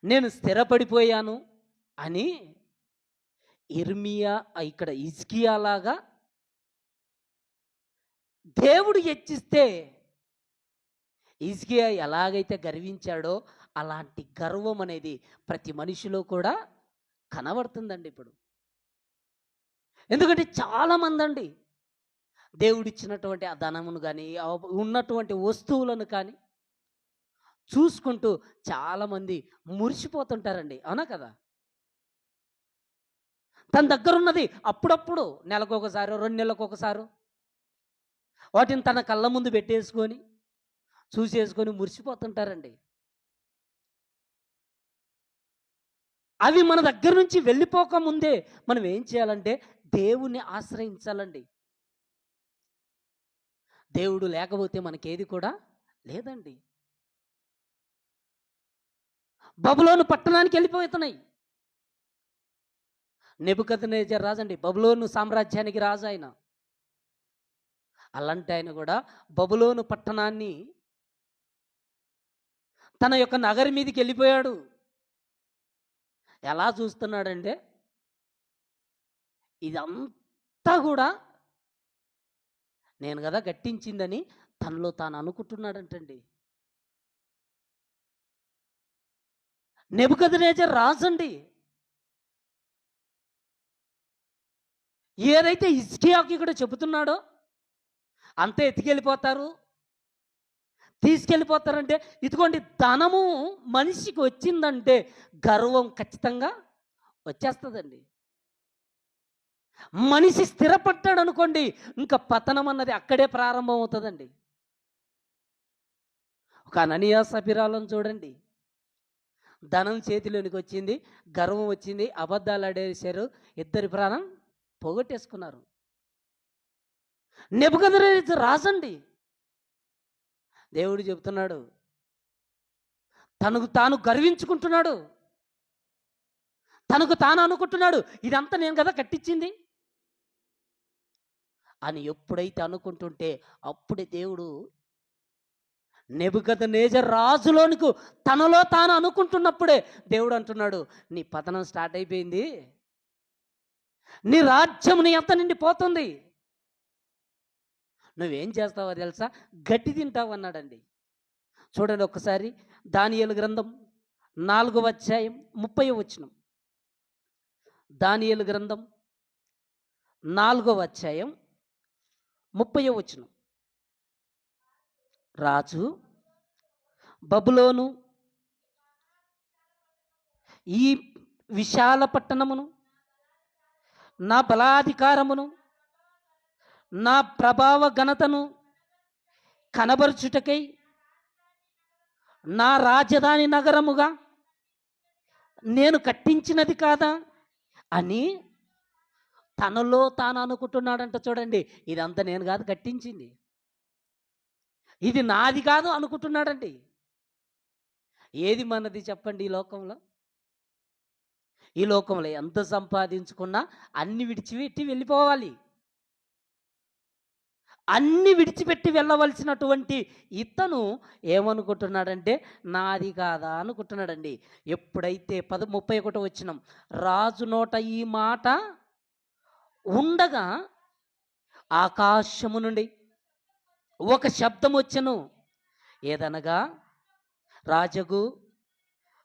నేను స్థిరపడిపోయాను అని. ఇర్మియా ఇక్కడ హిజ్కియా లాగా దేవుడు హెచ్చిస్తే హిజ్కియా ఎలాగైతే గర్వించాడో అలాంటి గర్వం అనేది ప్రతి మనిషిలో కూడా కనబడుతుందండి ఇప్పుడు. ఎందుకంటే చాలామంది అండి దేవుడిచ్చినటువంటి ఆ ధనమును కానీ, ఉన్నటువంటి వస్తువులను కానీ చూసుకుంటూ చాలామంది మురిసిపోతుంటారండి. అవునా కదా? తన దగ్గర ఉన్నది అప్పుడప్పుడు నెలకొకసారి, 2 నెలలకు ఒకసారి వాటిని తన కళ్ళ ముందు పెట్టేసుకొని చూసేసుకొని మురిసిపోతుంటారండి. అవి మన దగ్గర నుంచి వెళ్ళిపోక ముందే మనం ఏం చేయాలంటే దేవుణ్ణి ఆశ్రయించాలండి. దేవుడు లేకపోతే మనకేది కూడా లేదండి. బబులోను పట్టణానికి వెళ్ళిపోతున్నాయి. నెబుకద్నెజర్ రాజు అండి, బబులోను సామ్రాజ్యానికి రాజు ఆయన. అలాంటి ఆయన కూడా బబులోను పట్టణాన్ని తన యొక్క నగరి మీదకి వెళ్ళిపోయాడు. ఎలా చూస్తున్నాడంటే ఇదంతా కూడా నేను కదా కట్టించిందని తనలో తాను అనుకుంటున్నాడంటండి. నెబుకద్నెజర్ రాజు అండి. ఏదైతే హిజ్కియాకి కూడా చెబుతున్నాడో అంతే ఎత్తుకెళ్ళిపోతారు, తీసుకెళ్ళిపోతారంటే, ఇదిగోండి ధనము మనిషికి వచ్చిందంటే గర్వం ఖచ్చితంగా వచ్చేస్తుందండి. మనిషి స్థిరపడ్డాడు అనుకోండి, ఇంకా పతనం అన్నది అక్కడే ప్రారంభం అవుతుందండి. ఒక అననీయ సఫీరాలను చూడండి, ధనం చేతిలోనికి వచ్చింది, గర్వం వచ్చింది, అబద్ధాలు ఆడేశారు, ఇద్దరి ప్రాణం పోగొట్టేసుకున్నారు. నెబుకద్నెజరు రాజండి. దేవుడు చెప్తున్నాడు, తనకు తాను గర్వించుకుంటున్నాడు, తనకు తాను అనుకుంటున్నాడు, ఇదంతా నేను కదా కట్టించింది అని ఎప్పుడైతే అనుకుంటుంటే అప్పుడే దేవుడు నెబుకద్నెజరు రాజులోనికి తనలో తాను అనుకుంటున్నప్పుడే దేవుడు అంటున్నాడు, నీ పతనం స్టార్ట్ అయిపోయింది, నీ రాజ్యం నీ అంత నిండిపోతుంది, నువ్వేం చేస్తావో తెలుసా, గడ్డి తింటావు అన్నాడండి. చూడండి ఒక్కసారి దానియేలు గ్రంథం 4వ అధ్యాయం 30వ వచనం. దానియేలు గ్రంథం 4వ అధ్యాయం 30వ వచనం. రాజు బబులోను ఈ విశాల పట్టణమును నా బలాధికారమును నా ప్రభావ ఘనతను కనబరుచుటకై నా రాజధాని నగరముగా నేను కట్టించినది కాదా అని తనలో తాను అనుకుంటున్నాడంట. చూడండి, ఇదంతా నేను కాదు కట్టించింది, ఇది నాది కాదు అనుకుంటున్నాడండి. ఏది మనది చెప్పండి? ఈ లోకంలో ఎంత సంపాదించుకున్నా అన్ని విడిచిపెట్టి వెళ్ళిపోవాలి. అన్ని విడిచిపెట్టి వెళ్ళవలసినటువంటి ఇతను ఏమనుకుంటున్నాడంటే నాది కాదా అనుకుంటున్నాడండి. ఎప్పుడైతే 31 వచనం, రాజు నోట ఈ మాట ఉండగా ఆకాశము నుండి ఒక శబ్దం వచ్చెను, ఏదనగా రాజగు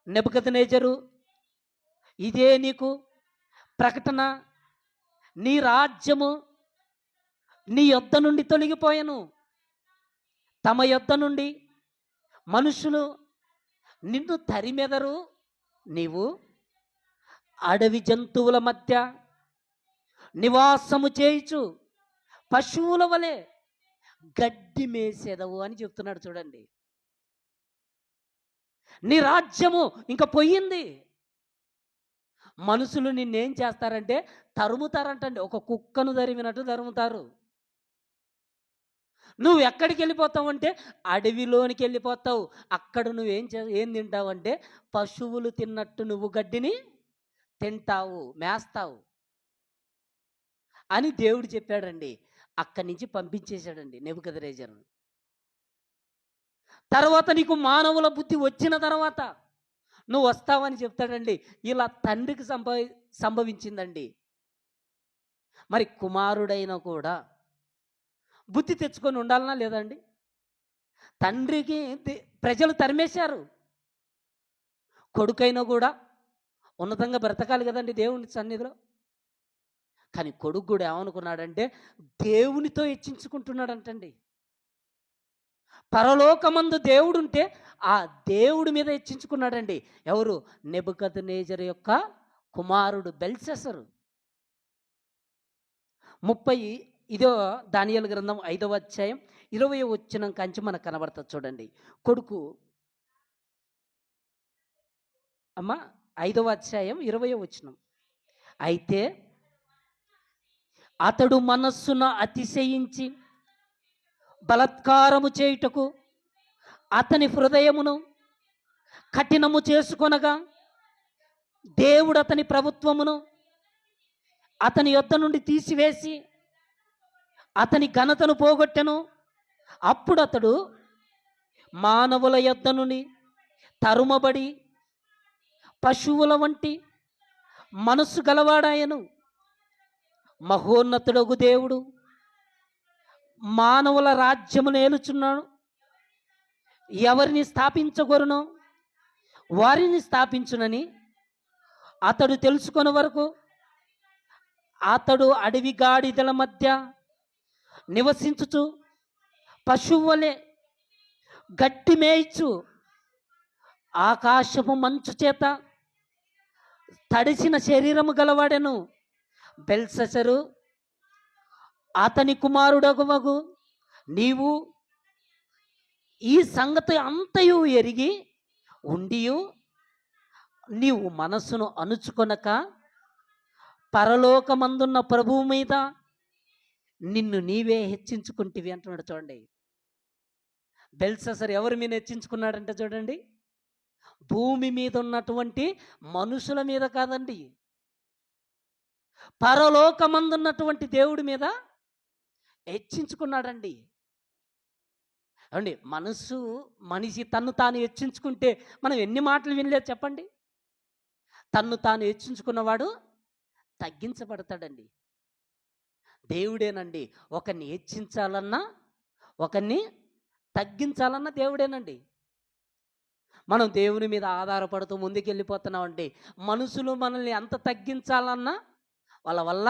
నెబుకద్నెజరు, ఇదే నీకు ప్రకటన, నీ రాజ్యము నీ యొద్ద నుండి తొలగిపోయాను, తమ యొద్ద నుండి మనుషులు నిన్ను తరిమెదరు, నీవు అడవి జంతువుల మధ్య నివాసము చేయుచు పశువుల వలె గడ్డి మేసేదవు అని చెప్తున్నాడు. చూడండి, నీ రాజ్యము ఇంకా పోయింది. మనుషులు నిన్నేం చేస్తారంటే తరుముతారంటండి, ఒక కుక్కను తరిమినట్టు తరుముతారు. నువ్వు ఎక్కడికి వెళ్ళిపోతావు అంటే అడవిలోనికి వెళ్ళిపోతావు. అక్కడ ఏం తింటావు అంటే పశువులు తిన్నట్టు నువ్వు గడ్డిని తింటావు, మేస్తావు అని దేవుడు చెప్పాడండి. అక్కడి నుంచి పంపించేశాడండి నెబుకద్నెజరును. తర్వాత నీకు మానవుల బుద్ధి వచ్చిన తర్వాత నువ్వు వస్తావని చెప్తాడండి. ఇలా తండ్రికి సంభవించిందండి. మరి కుమారుడైనా కూడా బుద్ధి తెచ్చుకొని ఉండాలనా లేదండి? తండ్రికి ప్రజలు తరిమేశారు, కొడుకైనా కూడా ఉన్నతంగా బ్రతకాలి కదండి దేవుని సన్నిధిలో. కానీ కొడుకు కూడా ఏమనుకున్నాడంటే దేవునితో హెచ్చించుకుంటున్నాడంటండి. పరలోకమందు దేవుడు ఉంటే ఆ దేవుడి మీద హెచ్చించుకున్నాడండి. ఎవరు? నెబుకద్నెజరు యొక్క కుమారుడు బెల్షస్సరు. 30 దానియేలు గ్రంథం 5వ అధ్యాయం 20వ వచనం కంచి మనకు కనబడుతుంది. చూడండి, కొడుకు అమ్మ 5వ అధ్యాయం 20వ వచనం. అయితే అతడు మనస్సున అతిశయించి బలత్కారము చేయుటకు అతని హృదయమును కఠినము చేసుకొనగా దేవుడు అతని ప్రభుత్వమును అతని యొద్ద నుండి తీసివేసి అతని ఘనతను పోగొట్టెను. అప్పుడు అతడు మానవుల యొద్ద నుండి తరుమబడి పశువుల వంటి మనస్సు గలవాడాయను. మహోన్నతుడగు దేవుడు మానవుల రాజ్యమును ఏలుచున్నాడు. ఎవరిని స్థాపించగోరునో వారిని స్థాపించునని అతడు తెలుసుకొనే వరకు అతడు అడవి గాడిదల మధ్య నివసించుచు పశువులే గడ్డి మేయిచు ఆకాశపు మంచు చేత తడిసిన శరీరము గలవాడెను. బెల్షస్సరు అతని కుమారుడగువగు నీవు ఈ సంగతి అంతయు ఎరిగి ఉండియు నీవు మనస్సును అణుచుకొనక పరలోకమందున్న ప్రభువు మీద నిన్ను నీవే హెచ్చించుకుంటివి అంటున్నాడు చూడండి. బెల్షస్సర్ ఎవరి మీద హెచ్చించుకున్నాడంటే చూడండి, భూమి మీద ఉన్నటువంటి మనుషుల మీద కాదండి, పరలోకమందున్నటువంటి దేవుడి మీద హెచ్చించుకున్నాడండి. అండి మనిషి తన్ను తాను హెచ్చించుకుంటే మనం ఎన్ని మాటలు వినలేదు చెప్పండి. తన్ను తాను హెచ్చించుకున్నవాడు తగ్గించబడతాడండి. దేవుడేనండి ఒకరిని హెచ్చించాలన్నా ఒకరిని తగ్గించాలన్నా దేవుడేనండి. మనం దేవుని మీద ఆధారపడుతూ ముందుకెళ్ళిపోతున్నామండి. మనుషులు మనల్ని ఎంత తగ్గించాలన్నా వాళ్ళ వల్ల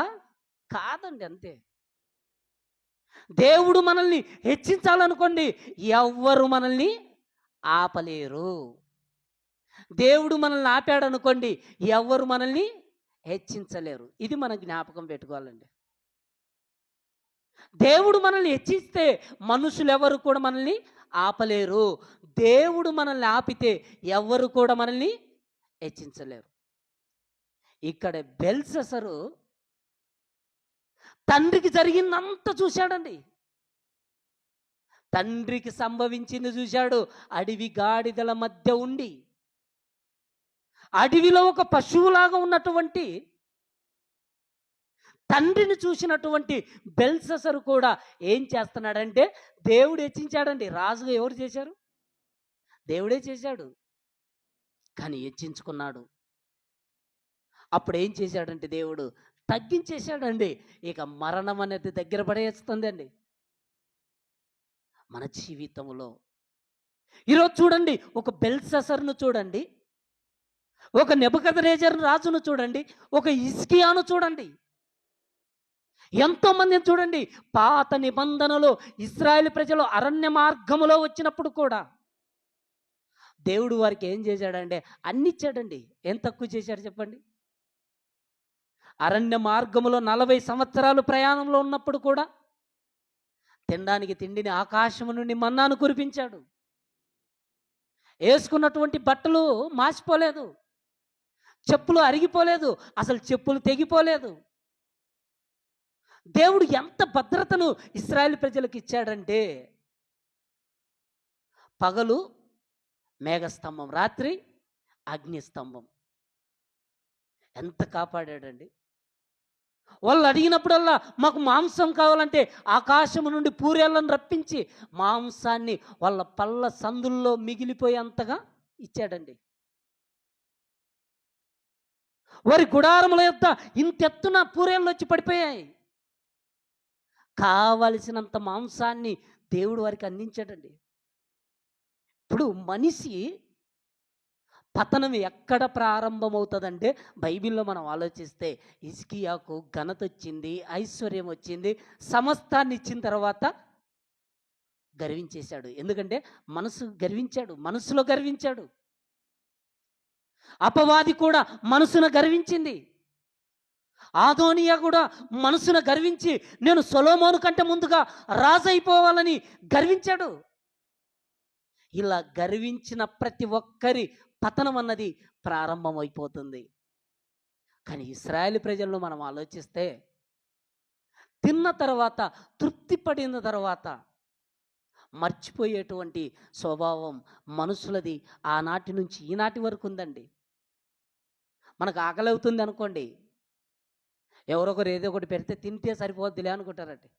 కాదండి, అంతే. దేవుడు మనల్ని హెచ్చించాలనుకోండి, ఎవ్వరు మనల్ని ఆపలేరు. దేవుడు మనల్ని ఆపాడనుకోండి, ఎవ్వరు మనల్ని హెచ్చించలేరు. ఇది మనం జ్ఞాపకం పెట్టుకోవాలండి. దేవుడు మనల్ని హెచ్చిస్తే మనుషులు ఎవరు కూడా మనల్ని ఆపలేరు. దేవుడు మనల్ని ఆపితే ఎవరు కూడా మనల్ని హెచ్చించలేరు. ఇక్కడ బెల్షస్సరు తండ్రికి జరిగిందంతా చూశాడండి. తండ్రికి సంభవించింది చూశాడు. అడవి గాడిదల మధ్య ఉండి, అడవిలో ఒక పశువులాగా ఉన్నటువంటి తండ్రిని చూసినటువంటి బెల్షస్సరు కూడా ఏం చేస్తున్నాడంటే, దేవుడు హెచ్చించాడండి. రాజుగా ఎవరు చేశారు? దేవుడే చేశాడు. కానీ హెచ్చించుకున్నాడు. అప్పుడు ఏం చేశాడంటే దేవుడు తగ్గించేశాడండి. ఇక మరణం అనేది దగ్గర పడేస్తుందండి మన జీవితంలో. ఈరోజు చూడండి, ఒక బెల్షస్సరును చూడండి, ఒక నెబుకద్నెజరు రాజును చూడండి, ఒక హిజ్కియాను చూడండి, ఎంతో మందిని చూడండి. పాత నిబంధనలో ఇశ్రాయేలు ప్రజలు అరణ్య మార్గములో వచ్చినప్పుడు కూడా దేవుడు వారికి ఏం చేశాడంటే అన్ని ఇచ్చాడండి. ఏం తక్కువ చేశాడు చెప్పండి? అరణ్య మార్గములో 40 సంవత్సరాలు ప్రయాణంలో ఉన్నప్పుడు కూడా తినడానికి తిండిని ఆకాశము నుండి మన్నాను కురిపించాడు. వేసుకున్నటువంటి బట్టలు మాసిపోలేదు, చెప్పులు అరిగిపోలేదు, అసలు చెప్పులు తెగిపోలేదు. దేవుడు ఎంత భద్రతను ఇశ్రాయేలు ప్రజలకు ఇచ్చాడంటే, పగలు మేఘస్తంభం, రాత్రి అగ్నిస్తంభం. ఎంత కాపాడాడండి. వాళ్ళు అడిగినప్పుడల్లా మాకు మాంసం కావాలంటే ఆకాశము నుండి పూరేళ్ళను రప్పించి మాంసాన్ని వాళ్ళ పళ్ళ సందుల్లో మిగిలిపోయేంతగా ఇచ్చాడండి. వారి గుడారముల యొక్క ఇంతెత్తున పూరేళ్ళు వచ్చి పడిపోయాయి. కావలసినంత మాంసాన్ని దేవుడు వారికి అందించాడండి. ఇప్పుడు మనిషి పతనం ఎక్కడ ప్రారంభమవుతుందంటే, బైబిల్లో మనం ఆలోచిస్తే హిజ్కియాకు ఘనత వచ్చింది, ఐశ్వర్యం వచ్చింది, సమస్తాన్ని ఇచ్చిన తర్వాత గర్వించేశాడు. ఎందుకంటే మనసులో గర్వించాడు. అపవాది కూడా మనసున గర్వించింది. ఆదోనియా కూడా మనసున గర్వించి నేను సొలొమోను కంటే ముందుగా రాజు అయిపోవాలని గర్వించాడు. ఇలా గర్వించిన ప్రతి ఒక్కరి పతనం అన్నది ప్రారంభమైపోతుంది. కానీ ఇశ్రాయేలు ప్రజలను మనం ఆలోచిస్తే, తిన్న తర్వాత తృప్తి పడిన తర్వాత మర్చిపోయేటువంటి స్వభావం మనుషులది ఆనాటి నుంచి ఈనాటి వరకు ఉందండి. మనకు ఆకలి అవుతుంది అనుకోండి, ఎవరొకరు ఏదో ఒకటి పెడితే తింటే సరిపోద్దిలే అనుకుంటారండి.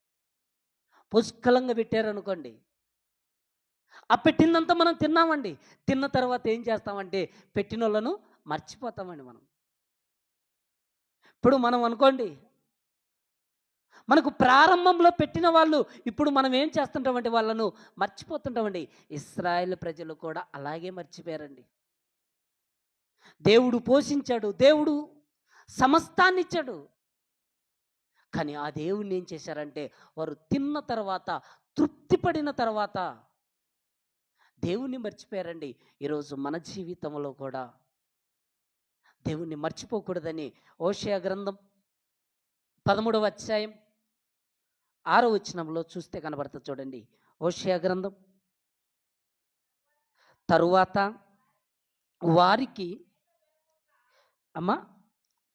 పుష్కలంగా పెట్టారనుకోండి, ఆ పెట్టిందంతా మనం తిన్నామండి. తిన్న తర్వాత ఏం చేస్తామంటే పెట్టిన వాళ్ళను మర్చిపోతామండి మనం. ఇప్పుడు మనం అనుకోండి, మనకు ప్రారంభంలో పెట్టిన వాళ్ళు ఇప్పుడు మనం ఏం చేస్తుంటామంటే వాళ్ళను మర్చిపోతుంటామండి. ఇశ్రాయేలు ప్రజలు కూడా అలాగే మర్చిపోయారండి. దేవుడు పోషించాడు, దేవుడు సమస్తాన్ని ఇచ్చాడు. కానీ ఆ దేవుడిని ఏం చేశారంటే, వారు తిన్న తర్వాత తృప్తి పడిన తర్వాత దేవుణ్ణి మర్చిపోయారండి. ఈరోజు మన జీవితంలో కూడా దేవుణ్ణి మర్చిపోకూడదని హోషేయ గ్రంథం 13వ అధ్యాయం 6వ వచనంలో చూస్తే కనబడుతుంది చూడండి. హోషేయ గ్రంథం, తరువాత వారికి అమ్మా,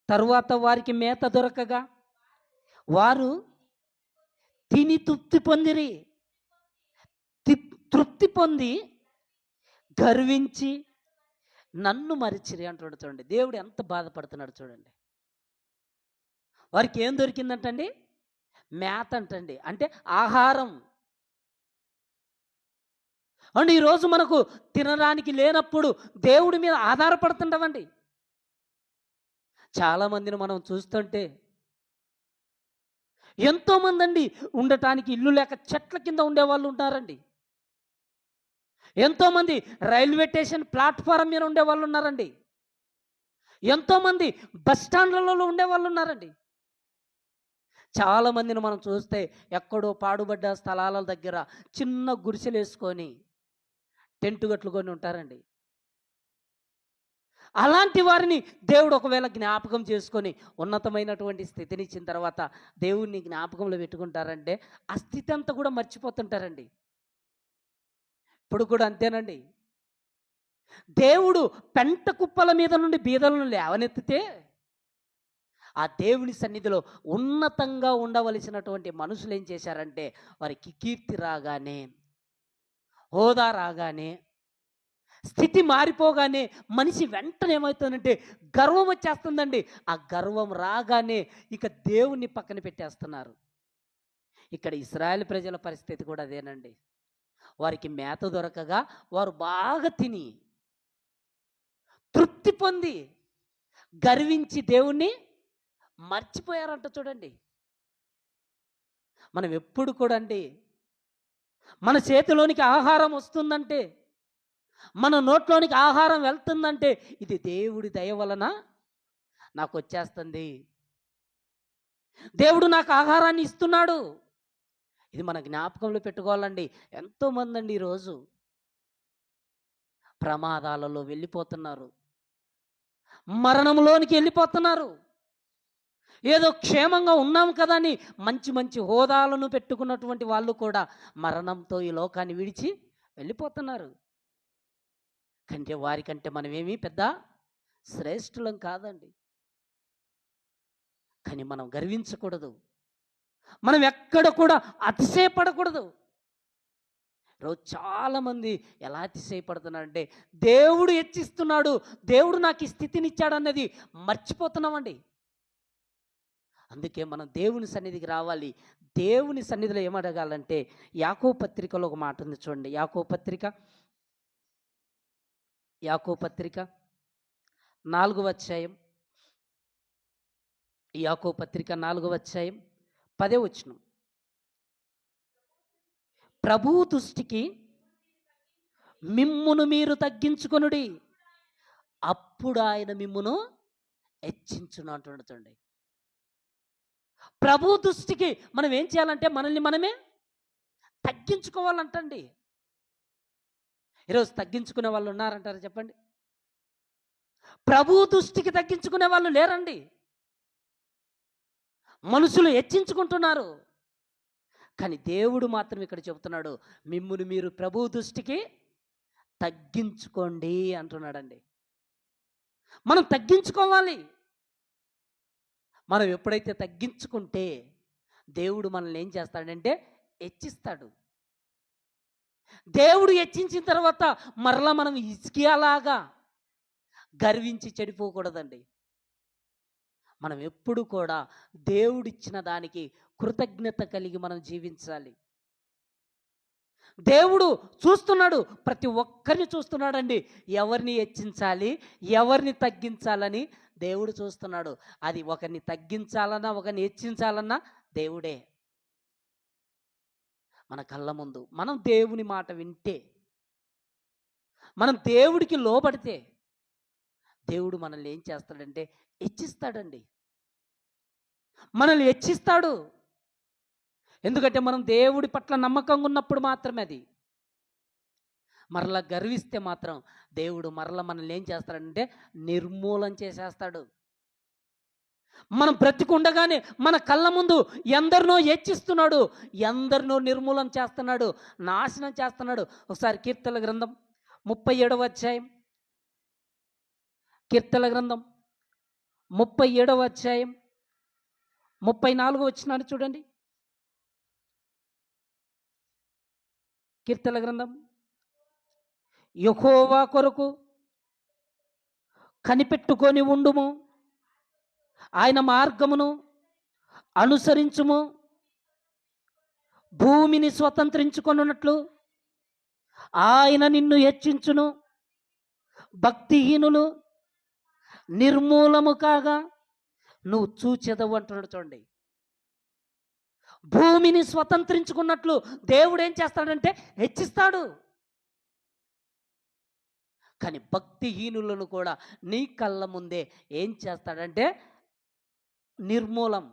తరువాత వారికి మేత దొరకగా వారు తిని తృప్తి పొందిరి. తృప్తి పొంది గర్వించి నన్ను మరిచిరి అంటాడు. చూడండి, దేవుడు ఎంత బాధపడుతున్నాడు చూడండి. వారికి ఏం దొరికిందంటండి? మేత అంటండి, అంటే ఆహారం. అండ్ ఈరోజు మనకు తినడానికి లేనప్పుడు దేవుడి మీద ఆధారపడుతుంటామండి. చాలామందిని మనం చూస్తుంటే ఎంతోమంది అండి ఉండటానికి ఇల్లు లేక చెట్ల కింద ఉండేవాళ్ళు ఉంటారండి. ఎంతోమంది రైల్వే స్టేషన్ ప్లాట్ఫారం మీద ఉండేవాళ్ళు ఉన్నారండి. ఎంతోమంది బస్ స్టాండ్లలో ఉండేవాళ్ళు ఉన్నారండి. చాలామందిని మనం చూస్తే ఎక్కడో పాడుబడ్డ స్థలాల దగ్గర చిన్న గుడిసెలు వేసుకొని టెంటు కట్టుకొని ఉంటారండి. అలాంటి వారిని దేవుడు ఒకవేళ జ్ఞాపకం చేసుకొని ఉన్నతమైనటువంటి స్థితిని ఇచ్చిన తర్వాత దేవుడిని జ్ఞాపకంలో పెట్టుకుంటారంటే ఆ స్థితి అంతా కూడా మర్చిపోతుంటారండి. ఇప్పుడు కూడా అంతేనండి. దేవుడు పెంట కుప్పల మీద నుండి బీదలను లేవనెత్తితే ఆ దేవుని సన్నిధిలో ఉన్నతంగా ఉండవలసినటువంటి మనుషులు ఏం చేశారంటే వారికి కీర్తి రాగానే, హోదా రాగానే, స్థితి మారిపోగానే మనిషి వెంటనే ఏమవుతుందంటే గర్వం వచ్చేస్తుందండి. ఆ గర్వం రాగానే ఇక దేవుణ్ణి పక్కన పెట్టేస్తున్నారు. ఇక్కడ ఇశ్రాయేలు ప్రజల పరిస్థితి కూడా అదేనండి. వారికి మేత దొరకగా వారు బాగా తిని తృప్తి పొంది గర్వించి దేవుణ్ణి మర్చిపోయారంట. చూడండి, మనం ఎప్పుడు కూడా అండి మన చేతిలోనికి ఆహారం వస్తుందంటే, మన నోట్లోనికి ఆహారం వెళ్తుందంటే ఇది దేవుడి దయ వలన నాకు వచ్చేస్తుంది, దేవుడు నాకు ఆహారాన్ని ఇస్తున్నాడు. ఇది మన జ్ఞాపకంలో పెట్టుకోవాలండి. ఎంతోమంది అండి ఈరోజు ప్రమాదాలలో వెళ్ళిపోతున్నారు, మరణంలోనికి వెళ్ళిపోతున్నారు. ఏదో క్షేమంగా ఉన్నాం కదా అని మంచి మంచి హోదాలను పెట్టుకున్నటువంటి వాళ్ళు కూడా మరణంతో ఈ లోకాన్ని విడిచి వెళ్ళిపోతున్నారు. కంటే వారికంటే మనమేమీ పెద్ద శ్రేష్ఠులం కాదండి. కానీ మనం గర్వించకూడదు, మనం ఎక్కడ కూడా అతిశయపడకూడదు. ఈరోజు చాలామంది ఎలా అతిశయపడుతున్నారంటే దేవుడు హెచ్చిస్తున్నాడు, దేవుడు నాకు ఈ స్థితిని ఇచ్చాడన్నది మర్చిపోతున్నామండి. అందుకే మనం దేవుని సన్నిధికి రావాలి. దేవుని సన్నిధిలో ఏమడగాలంటే యాకోబు పత్రికలో ఒక మాట ఉంది చూడండి. యాకోబు పత్రిక 4వ అధ్యాయం, యాకోబు పత్రిక 4వ అధ్యాయం 10వ వచనం. ప్రభువు దృష్టికి మిమ్మును మీరు తగ్గించుకొనుడి, అప్పుడు ఆయన మిమ్మును హెచ్చించును అంటున్నాడు. చూడండి, ప్రభు దృష్టికి మనం ఏం చేయాలంటే మనల్ని మనమే తగ్గించుకోవాలంటండి. ఈరోజు తగ్గించుకునే వాళ్ళు ఉన్నారంటారా చెప్పండి? ప్రభు దృష్టికి తగ్గించుకునే వాళ్ళు లేరండి. మనుషులు హెచ్చించుకుంటున్నారు, కానీ దేవుడు మాత్రం ఇక్కడ చెబుతున్నాడు మిమ్మును మీరు ప్రభు దృష్టికి తగ్గించుకోండి అంటున్నాడండి. మనం తగ్గించుకోవాలి. మనం ఎప్పుడైతే తగ్గించుకుంటే దేవుడు మనల్ని ఏం చేస్తాడంటే హెచ్చిస్తాడు. దేవుడు హెచ్చించిన తర్వాత మరలా మనం హిజ్కియాలాగా గర్వించి చెడిపోకూడదండి. మనం ఎప్పుడు కూడా దేవుడిచ్చిన దానికి కృతజ్ఞత కలిగి మనం జీవించాలి. దేవుడు చూస్తున్నాడు, ప్రతి ఒక్కరిని చూస్తున్నాడండి. ఎవరిని హెచ్చించాలి, ఎవరిని తగ్గించాలని దేవుడు చూస్తున్నాడు. అది ఒకరిని తగ్గించాలన్నా ఒకరిని హెచ్చించాలన్నా దేవుడే. మన కళ్ళ ముందు మనం దేవుని మాట వింటే, మనం దేవుడికి లోబడితే దేవుడు మనల్ని ఏం చేస్తాడంటే హెచ్చిస్తాడండి, మనల్ని హెచ్చిస్తాడు. ఎందుకంటే మనం దేవుడి పట్ల నమ్మకంగా ఉన్నప్పుడు మాత్రమే. అది మరలా గర్విస్తే మాత్రం దేవుడు మరలా మనల్ని ఏం చేస్తాడంటే నిర్మూలన చేసేస్తాడు. మనం బ్రతికుండగానే మన కళ్ళ ముందు ఎందరినో హెచ్చిస్తున్నాడు, ఎందరినో నిర్మూలన చేస్తున్నాడు, నాశనం చేస్తున్నాడు. ఒకసారి కీర్తనల గ్రంథం 37వ అధ్యాయం, కీర్తనల గ్రంథం 37వ అధ్యాయం 34 చూడండి. కీర్తనల గ్రంథం. యెహోవా కొరకు కనిపెట్టుకొని ఉండుము, ఆయన మార్గమును అనుసరించుము. భూమిని స్వతంత్రించుకొనున్నట్లు ఆయన నిన్ను హెచ్చించును. భక్తిహీనులు నిర్మూలము కాగా నువ్వు చూచెదవు అంటున్నాడు. చూడండి, భూమిని స్వతంత్రించుకున్నట్లు దేవుడు ఏం చేస్తాడంటే హెచ్చిస్తాడు. కానీ భక్తిహీనులను కూడా నీ కళ్ళ ముందే ఏం చేస్తాడంటే నిర్మూలం,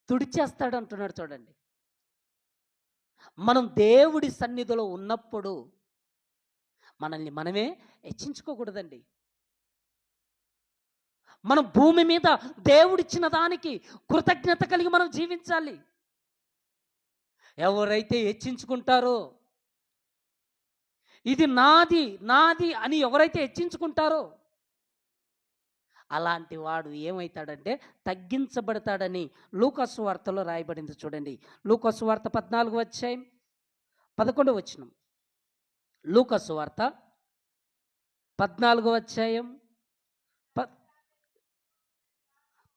తుడిచేస్తాడు అంటున్నాడు. చూడండి, మనం దేవుడి సన్నిధిలో ఉన్నప్పుడు మనల్ని మనమే హెచ్చించుకోకూడదండి. మనం భూమి మీద దేవుడిచ్చిన దానికి కృతజ్ఞత కలిగి మనం జీవించాలి. ఎవరైతే హెచ్చించుకుంటారో, ఇది నాది నాది అని ఎవరైతే హెచ్చించుకుంటారో అలాంటి వాడు ఏమవుతాడంటే తగ్గించబడతాడని లూకాసు వార్తలో రాయబడింది. చూడండి, లూకాసు వార్త 14వ అధ్యాయం 11వ వచనం. లూకాసు వార్త 14వ అధ్యాయం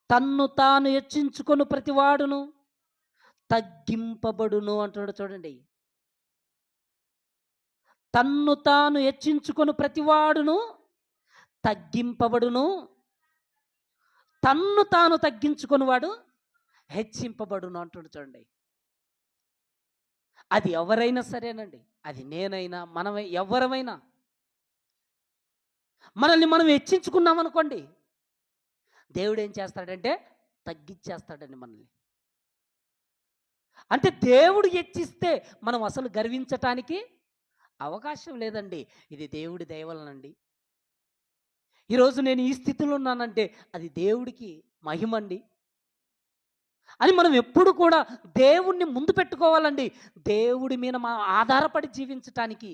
తన్ను తాను హెచ్చించుకొని ప్రతివాడును తగ్గింపబడును అంటున్నాడు. చూడండి, తన్ను తాను హెచ్చించుకొని ప్రతివాడును తగ్గింపబడును, తన్ను తాను తగ్గించుకొని వాడు హెచ్చింపబడును అంటున్నాడు. చూడండి, అది ఎవరైనా సరేనండి, అది నేనైనా మనమే ఎవరమైనా మనల్ని మనం హెచ్చించుకున్నాం అనుకోండి, దేవుడు ఏం చేస్తాడంటే తగ్గించేస్తాడండి మనల్ని. అంటే దేవుడు హెచ్చిస్తే మనం అసలు గర్వించటానికి అవకాశం లేదండి. ఇది దేవుడి దయ వలనండి. ఈరోజు నేను ఈ స్థితిలో ఉన్నానంటే అది దేవుడికి మహిమండి అని మనం ఎప్పుడు కూడా దేవుణ్ణి ముందు పెట్టుకోవాలండి. దేవుడి మీద మనం ఆధారపడి జీవించటానికి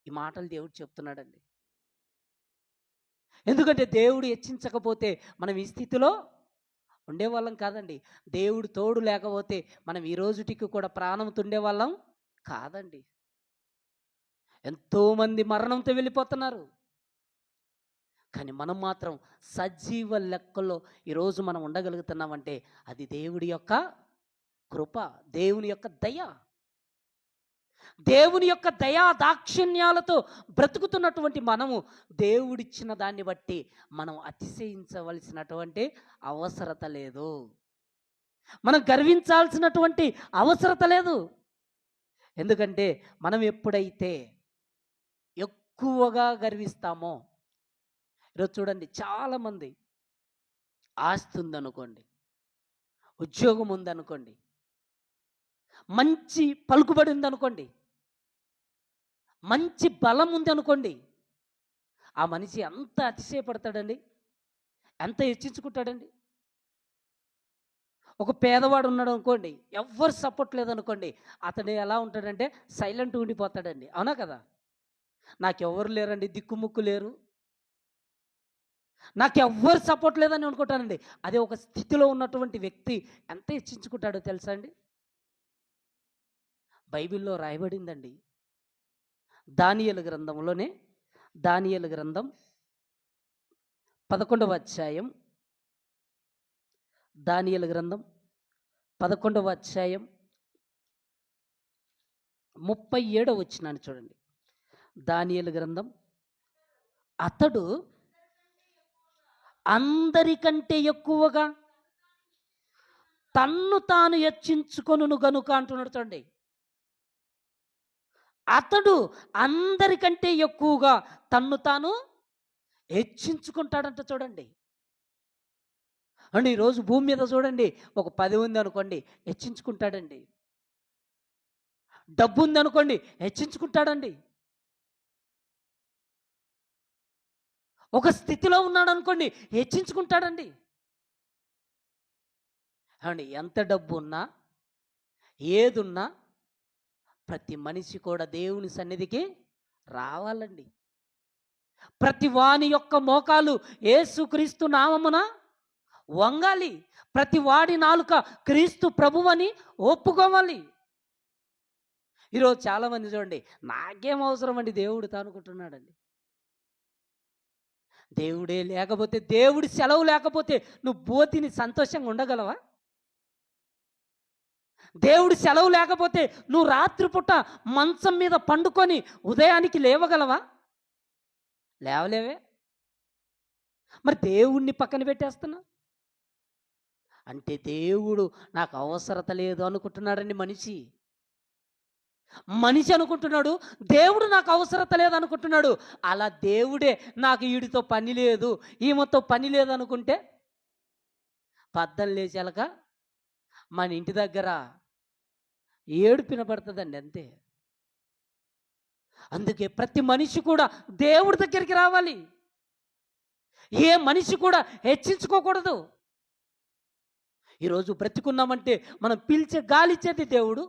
ఈ మాటలు దేవుడు చెప్తున్నాడండి. ఎందుకంటే దేవుడు హెచ్చించకపోతే మనం ఈ స్థితిలో ఉండేవాళ్ళం కాదండి. దేవుడు తోడు లేకపోతే మనం ఈ రోజుటికి కూడా ప్రాణంతో ఉండేవాళ్ళం కాదండి. ఎంతోమంది మరణంతో వెళ్ళిపోతున్నారు, కానీ మనం మాత్రం సజీవ లెక్కలో ఈరోజు మనం ఉండగలుగుతున్నామంటే అది దేవుడి యొక్క కృప, దేవుని యొక్క దయ. దేవుని యొక్క దయా దాక్షిణ్యాలతో బ్రతుకుతున్నటువంటి మనము దేవుడిచ్చిన దాన్ని బట్టి మనం అతిశయించవలసినటువంటి అవసరత లేదు, మనం గర్వించాల్సినటువంటి అవసరత లేదు. ఎందుకంటే మనం ఎప్పుడైతే ఎక్కువగా గర్విస్తామో, ఈరోజు చూడండి, చాలామంది ఆస్తి ఉందనుకోండి, ఉద్యోగం ఉందనుకోండి, మంచి పలుకుబడి ఉందనుకోండి, మంచి బలం ఉంది అనుకోండి, ఆ మనిషి ఎంత అతిశయపడతాడండి, ఎంత హెచ్చించుకుంటాడండి. ఒక పేదవాడు ఉన్నాడు అనుకోండి, ఎవ్వరు సపోర్ట్ లేదనుకోండి, అతడు ఎలా ఉంటాడంటే సైలెంట్ ఉండిపోతాడండి. అవునా కదా? నాకెవ్వరు లేరండి, దిక్కుముక్కు లేరు, నాకెవ్వరు సపోర్ట్ లేదని అనుకుంటానండి. అదే ఒక స్థితిలో ఉన్నటువంటి వ్యక్తి ఎంత హెచ్చించుకుంటాడో తెలుసా అండి? బైబిల్లో రాయబడిందండి. దానియేలు గ్రంథంలోనే, దానియేలు గ్రంథం 11వ అధ్యాయం, దానియేలు గ్రంథం 11వ అధ్యాయం 37వ వచనాన్ని చూడండి. దానియేలు గ్రంథం, అతడు అందరికంటే ఎక్కువగా తన్ను తాను హెచ్చించుకొనును గనుక అంటున్నాడు. చూడండి, అతడు అందరికంటే ఎక్కువగా తన్ను తాను హెచ్చించుకుంటాడంట. చూడండి అండి, ఈరోజు భూమి మీద చూడండి, ఒక 10 ఉంది అనుకోండి, హెచ్చించుకుంటాడండి. డబ్బు ఉంది అనుకోండి, హెచ్చించుకుంటాడండి. ఒక స్థితిలో ఉన్నాడు అనుకోండి, హెచ్చించుకుంటాడండి. అండి, ఎంత డబ్బు ఉన్నా ఏదున్నా ప్రతి మనిషి కూడా దేవుని సన్నిధికి రావాలండి. ప్రతి వాని యొక్క మోకాలు యేసుక్రీస్తు నామమున వంగాలి. ప్రతి వాడి నాలుక క్రీస్తు ప్రభువని ఒప్పుకోవాలి. ఈరోజు చాలామంది చూడండి, నాకేం అవసరం అండి దేవుడితో అనుకుంటున్నాడండి. దేవుడే లేకపోతే, దేవుడి సెలవు లేకపోతే నువ్వు బోతిని సంతోషంగా ఉండగలవా? దేవుడి సెలవు లేకపోతే నువ్వు రాత్రిపూట మంచం మీద పండుకొని ఉదయానికి లేవగలవా? లేవలేవే. మరి దేవుణ్ణి పక్కన పెట్టేస్తున్నా అంటే దేవుడు నాకు అవసరత లేదు అనుకుంటున్నాడండి మనిషి. మనిషి అనుకుంటున్నాడు దేవుడు నాకు అవసరత లేదు అనుకుంటున్నాడు. అలా దేవుడే నాకు వీడితో పని లేదు, ఈమెతో పని లేదు అనుకుంటే పద్దం లేచాలక మన ఇంటి దగ్గర ఏడుపు వినపడుతుందండి అంతే. అందుకే ప్రతి మనిషి కూడా దేవుడి దగ్గరికి రావాలి. ఏ మనిషి కూడా హెచ్చించుకోకూడదు. ఈరోజు బ్రతికున్నామంటే మనం పీల్చే గాలిచ్చేది దేవుడు,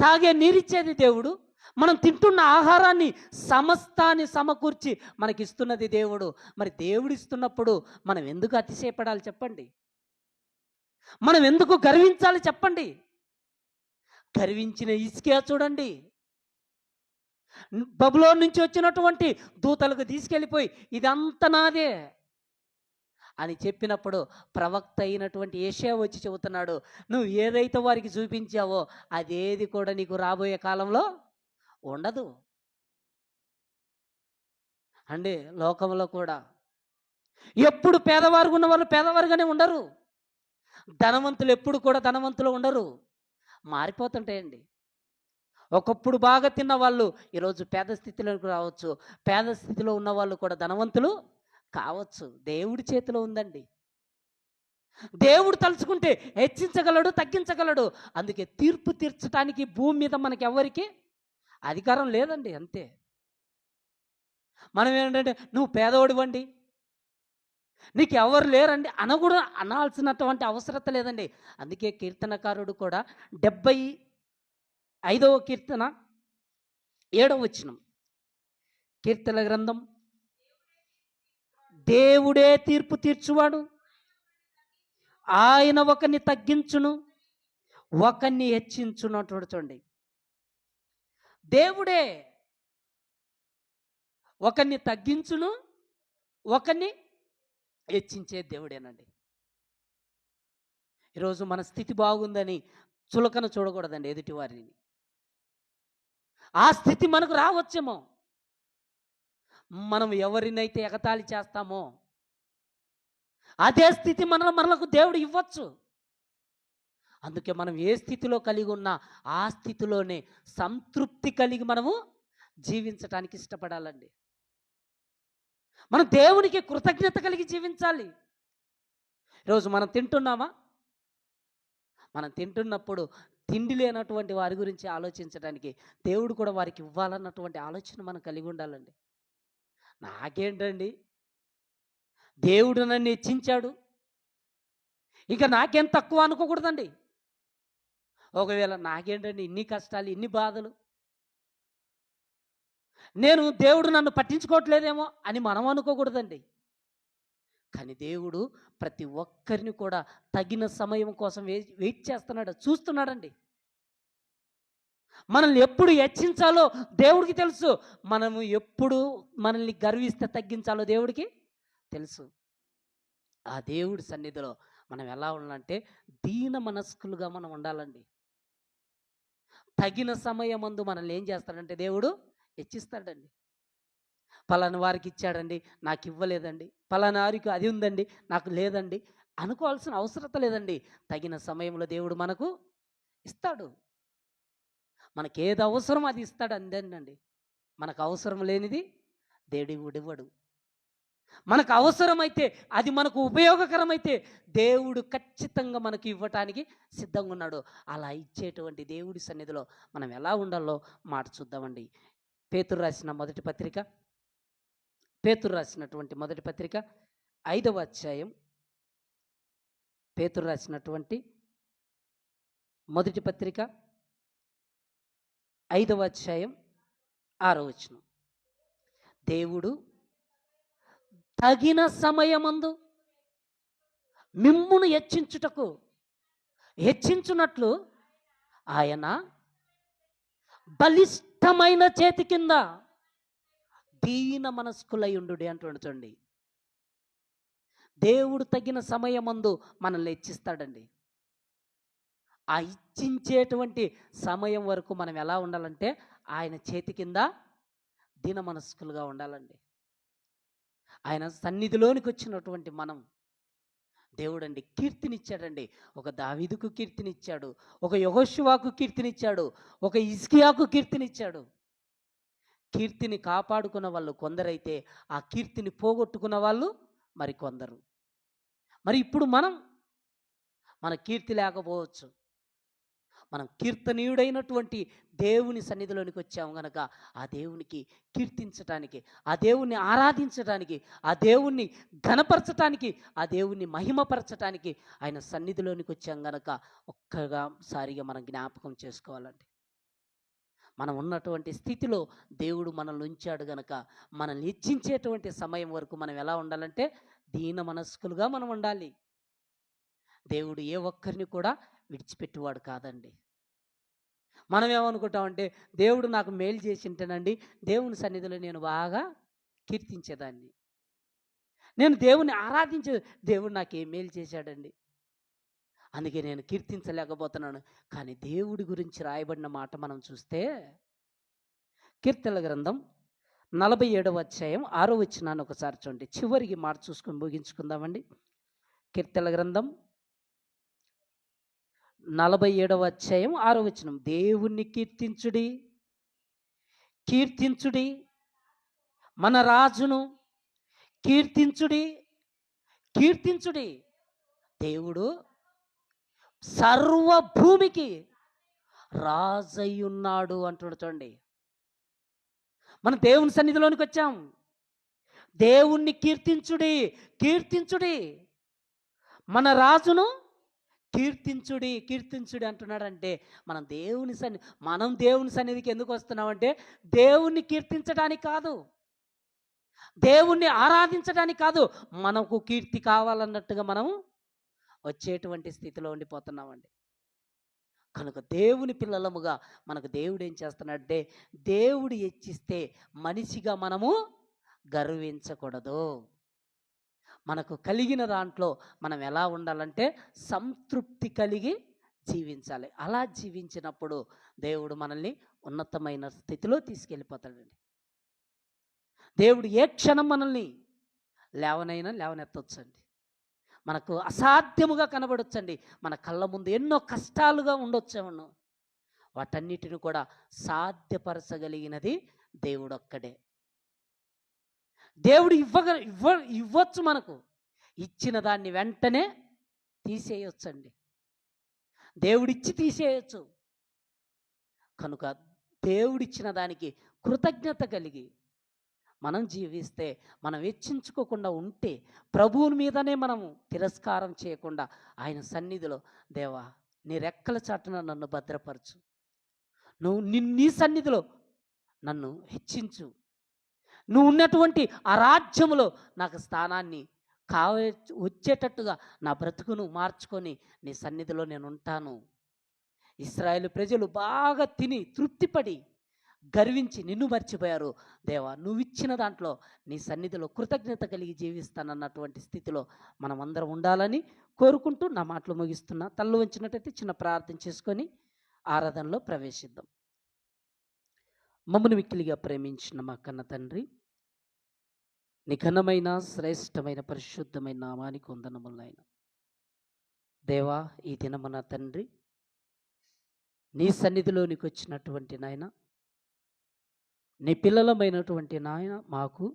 తాగే నీరిచ్చేది దేవుడు, మనం తింటున్న ఆహారాన్ని సమస్తాన్ని సమకూర్చి మనకిస్తున్నది దేవుడు. మరి దేవుడు ఇస్తున్నప్పుడు మనం ఎందుకు అతిశయపడాలి చెప్పండి? మనం ఎందుకు గర్వించాలి చెప్పండి? గర్వించిన హిజ్కియా చూడండి, బబులోను నుంచి వచ్చినటువంటి దూతలకు తీసుకెళ్ళిపోయి ఇదంతా నాదే అని చెప్పినప్పుడు ప్రవక్త అయినటువంటి యెషయా వచ్చి చెబుతున్నాడు, నువ్వు ఏదైతే వారికి చూపించావో అదేది కూడా నీకు రాబోయే కాలంలో ఉండదు. అంటే లోకంలో కూడా ఎప్పుడు పేదవారు ఉన్న వాళ్ళు పేదవారుగానే ఉండరు, ధనవంతులు ఎప్పుడు కూడా ధనవంతులు ఉండరు, మారిపోతుంటాయండి. ఒకప్పుడు బాగా తిన్న వాళ్ళు ఈరోజు పేద స్థితిలోకి రావచ్చు, పేద స్థితిలో ఉన్న వాళ్ళు కూడా ధనవంతులు కావచ్చు. దేవుడి చేతిలో ఉందండి. దేవుడు తలుచుకుంటే హెచ్చించగలడు, తగ్గించగలడు. అందుకే తీర్పు తీర్చడానికి భూమి మీద మనకి ఎవరికి అధికారం లేదండి, అంతే. మనం ఏంటంటే నువ్వు పేదవాడివండి, నీకు ఎవరు లేరండి అనకూడదు, అనాల్సినటువంటి అవసరత లేదండి. అందుకే కీర్తనకారుడు కూడా 75వ కీర్తన 7వ వచనం, కీర్తన గ్రంథం, దేవుడే తీర్పు తీర్చువాడు, ఆయన ఒకరిని తగ్గించును ఒకరిని హెచ్చించును అంటాడు. చూడండి, దేవుడే ఒకరిని తగ్గించును ఒకరిని హెచ్చించే దేవుడేనండి. ఈరోజు మన స్థితి బాగుందని చులకన చూడకూడదండి ఎదుటి వారిని. ఆ స్థితి మనకు రావచ్చేమో, మనం ఎవరినైతే ఎగతాళి చేస్తామో అదే స్థితి మనకు దేవుడు ఇవ్వచ్చు. అందుకే మనం ఏ స్థితిలో కలిగి ఉన్నా ఆ స్థితిలోనే సంతృప్తి కలిగి మనము జీవించటానికి ఇష్టపడాలండి. మనం దేవునికి కృతజ్ఞత కలిగి జీవించాలి. ఈరోజు మనం తింటున్నామా? మనం తింటున్నప్పుడు తిండి లేనటువంటి వారి గురించి ఆలోచించడానికి దేవుడు కూడా వారికి ఇవ్వాలన్నటువంటి ఆలోచన మనం కలిగి ఉండాలండి. నాకేంటండి, దేవుడు నన్ను హెచ్చించాడు, ఇంకా నాకేం తక్కువ అనుకోకూడదండి. ఒకవేళ నాకేంటండి ఇన్ని కష్టాలు, ఇన్ని బాధలు, నేను దేవుడు నన్ను పట్టించుకోవట్లేదేమో అని మనం అనుకోకూడదండి. కానీ దేవుడు ప్రతి ఒక్కరిని కూడా తగిన సమయం కోసం వెయిట్ చేస్తున్నాడు, చూస్తున్నాడండి. మనల్ని ఎప్పుడు హెచ్చించాలో దేవుడికి తెలుసు, మనము ఎప్పుడు మనల్ని గర్విస్తే తగ్గించాలో దేవుడికి తెలుసు. ఆ దేవుడి సన్నిధిలో మనం ఎలా ఉండాలంటే దీన మనస్కులుగా మనం ఉండాలండి. తగిన సమయమందు మనల్ని ఏం చేస్తాడంటే దేవుడు హెచ్చిస్తాడండి. పలానా వారికి ఇచ్చాడండి, నాకు ఇవ్వలేదండి, పలానా వారికి అది ఉందండి, నాకు లేదండి అనుకోవాల్సిన అవసరత లేదండి. తగిన సమయంలో దేవుడు మనకు ఇస్తాడు. మనకి ఏది అవసరం అది ఇస్తాడు, అందేనండి. మనకు అవసరం లేనిది దేవుడు ఇవ్వడు. మనకు అవసరమైతే, అది మనకు ఉపయోగకరమైతే దేవుడు ఖచ్చితంగా మనకు ఇవ్వటానికి సిద్ధంగా ఉన్నాడు. అలా ఇచ్చేటువంటి దేవుడి సన్నిధిలో మనం ఎలా ఉండాలో మాట చూద్దామండి. పేతురు రాసినటువంటి మొదటి పత్రిక 5వ అధ్యాయం, పేతురు రాసినటువంటి మొదటి పత్రిక 5వ అధ్యాయం 6వ వచనం, దేవుడు తగిన సమయమందు మిమ్మును హెచ్చించున్నట్లు ఆయన బలిష్టమైన చేతి కింద దీన మనస్కులై ఉండు అంటున్నాడు. చూడండి, దేవుడు తగిన సమయమందు మనల్ని హెచ్చిస్తాడండి. ఆ ఇచ్చించేటువంటి సమయం వరకు మనం ఎలా ఉండాలంటే ఆయన చేతి కింద దీన మనస్కులుగా ఉండాలండి. ఆయన సన్నిధిలోనికి వచ్చినటువంటి మనం దేవుడండి కీర్తినిచ్చాడండి. ఒక దావీదుకు కీర్తినిచ్చాడు, ఒక యెహోషువకు కీర్తినిచ్చాడు, ఒక హిజ్కియాకు కీర్తినిచ్చాడు. కీర్తిని కాపాడుకున్న వాళ్ళు కొందరైతే ఆ కీర్తిని పోగొట్టుకున్న వాళ్ళు మరి కొందరు. మరి ఇప్పుడు మన కీర్తి లేకపోవచ్చు, మనం కీర్తనీయుడైనటువంటి దేవుని సన్నిధిలోనికి వచ్చాము గనక ఆ దేవునికి కీర్తించటానికి, ఆ దేవుణ్ణి ఆరాధించటానికి, ఆ దేవుణ్ణి ఘనపరచటానికి, ఆ దేవుణ్ణి మహిమపరచటానికి ఆయన సన్నిధిలోనికి వచ్చాం గనక ఒక్కసారిగా మనం జ్ఞాపకం చేసుకోవాలండి. మనం ఉన్నటువంటి స్థితిలో దేవుడు మనల్ని ఉంచాడు గనక మనల్ని హెచ్చించేటువంటి సమయం వరకు మనం ఎలా ఉండాలంటే దీన మనస్కులుగా మనం ఉండాలి. దేవుడు ఏ ఒక్కరిని కూడా విడిచిపెట్టేవాడు కాదండి. మనం ఏమనుకుంటామంటే దేవుడు నాకు మేలు చేసి ఉంటేనండి దేవుని సన్నిధిలో నేను బాగా కీర్తించేదాన్ని, నేను దేవుని ఆరాధించే, దేవుడు నాకు ఏ మేలు చేశాడండి అందుకే నేను కీర్తించలేకపోతున్నాను. కానీ దేవుడి గురించి రాయబడిన మాట మనం చూస్తే కీర్తనల గ్రంథం 47వ అధ్యాయం 6వ వచనాన్ని ఒకసారి చూడండి. చివరికి మాట చూసుకొని ముగించుకుందామండి. కీర్తనల గ్రంథం 47వ అధ్యాయం 6వ వచనం, దేవుణ్ణి కీర్తించుడి, మన రాజును కీర్తించుడి. దేవుడు సర్వభూమికి రాజయ్యున్నాడు అంటున్నాడు. చూడండి, మనం దేవుని సన్నిధిలోనికి వచ్చాం. దేవుణ్ణి కీర్తించుడి, మన రాజును కీర్తించుడి అంటున్నాడంటే మనం దేవుని సన్నిధికి ఎందుకు వస్తున్నామంటే దేవుణ్ణి కీర్తించడానికి కాదు, దేవుణ్ణి ఆరాధించడానికి కాదు, మనకు కీర్తి కావాలన్నట్టుగా మనం వచ్చేటువంటి స్థితిలో ఉండిపోతున్నామండి. కనుక దేవుని పిల్లలముగా మనకు దేవుడు ఏం చేస్తున్నాడంటే దేవుడు హెచ్చిస్తే మనిషిగా మనము గర్వించకూడదు. మనకు కలిగిన దాంట్లో మనం ఎలా ఉండాలంటే సంతృప్తి కలిగి జీవించాలి. అలా జీవించినప్పుడు దేవుడు మనల్ని ఉన్నతమైన స్థితిలో తీసుకెళ్ళిపోతాడండి. దేవుడు ఏ క్షణం మనల్ని లేవనెత్తొచ్చండి. మనకు అసాధ్యముగా కనబడొచ్చండి. మన కళ్ళ ముందు ఎన్నో కష్టాలుగా ఉండొచ్చేమో, వాటన్నిటిని కూడా సాధ్యపరచగలిగినది దేవుడు ఒక్కడే. దేవుడు ఇవ్వచ్చు, మనకు ఇచ్చిన దాన్ని వెంటనే తీసేయొచ్చండి. దేవుడిచ్చి తీసేయచ్చు. కనుక దేవుడిచ్చిన దానికి కృతజ్ఞత కలిగి మనం జీవిస్తే, మనం హెచ్చించుకోకుండా ఉంటే, ప్రభువుని మీదనే మనము తిరస్కారం చేయకుండా ఆయన సన్నిధిలో దేవా నీ రెక్కల చాటున నన్ను భద్రపరచు, నీ సన్నిధిలో నన్ను హెచ్చించు, నువ్వు ఉన్నటువంటి ఆ రాజ్యములో నాకు స్థానాన్ని వచ్చేటట్టుగా నా బ్రతుకును మార్చుకొని నీ సన్నిధిలో నేను ఉంటాను. ఇశ్రాయేలు ప్రజలు బాగా తిని తృప్తిపడి గర్వించి నిన్ను మర్చిపోయారు. దేవా నువ్వు ఇచ్చిన దాంట్లో నీ సన్నిధిలో కృతజ్ఞత కలిగి జీవిస్తానన్నటువంటి స్థితిలో మనం అందరం ఉండాలని కోరుకుంటూ నా మాటలు ముగిస్తున్నా. తల్లు వంచినట్టయితే చిన్న ప్రార్థన చేసుకొని ఆరాధనలో ప్రవేశిద్దాం. మమ్మల్ని మిక్కిలిగా ప్రేమించిన మా కన్న తండ్రి, నీ ఘనమైన శ్రేష్టమైన పరిశుద్ధమైన నామానికి వందనములైన దేవా, ఈ దినమున తండ్రి నీ సన్నిధిలోనికి వచ్చినటువంటి నాయన, నీ పిల్లలమైనటువంటి నాయన, మాకు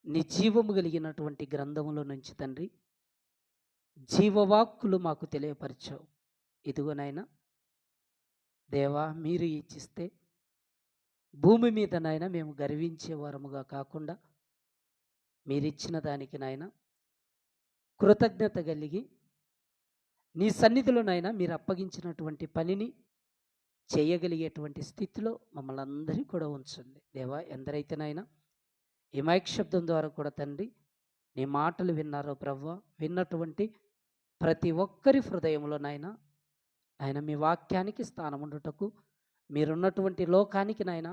నీ జీవము కలిగినటువంటి గ్రంథములో నుంచి తండ్రి జీవవాక్కులు మాకు తెలియపరిచావు. ఇదిగోనైనా దేవా, మీరు ఇచ్చిస్తే భూమి మీద నాయన మేము గర్వించే వారముగా కాకుండా మీరిచ్చిన దానికి నాయన కృతజ్ఞత కలిగి నీ సన్నిధిలోనైనా మీరు అప్పగించినటువంటి పనిని చేయగలిగేటువంటి స్థితిలో మమ్మల్ని అందరినీ కూడా ఉంచండి. దేవా, ఎందరైతేనైనా ఈ మైక్ శబ్దం ద్వారా కూడా తండ్రి నీ మాటలు విన్నారో ప్రభువా, విన్నటువంటి ప్రతి ఒక్కరి హృదయంలో నాయన మీ వాక్యానికి స్థానం ఉండుటకు, మీరున్నటువంటి లోకానికి నాయన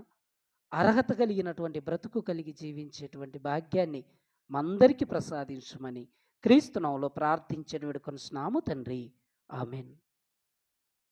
అర్హత కలిగినటువంటి బ్రతుకు కలిగి జీవించేటువంటి భాగ్యాన్ని మందరికి ప్రసాదించమని క్రీస్తు నామములో ప్రార్థించని వేడుకొనుచున్నాము తండ్రి. ఆమేన్.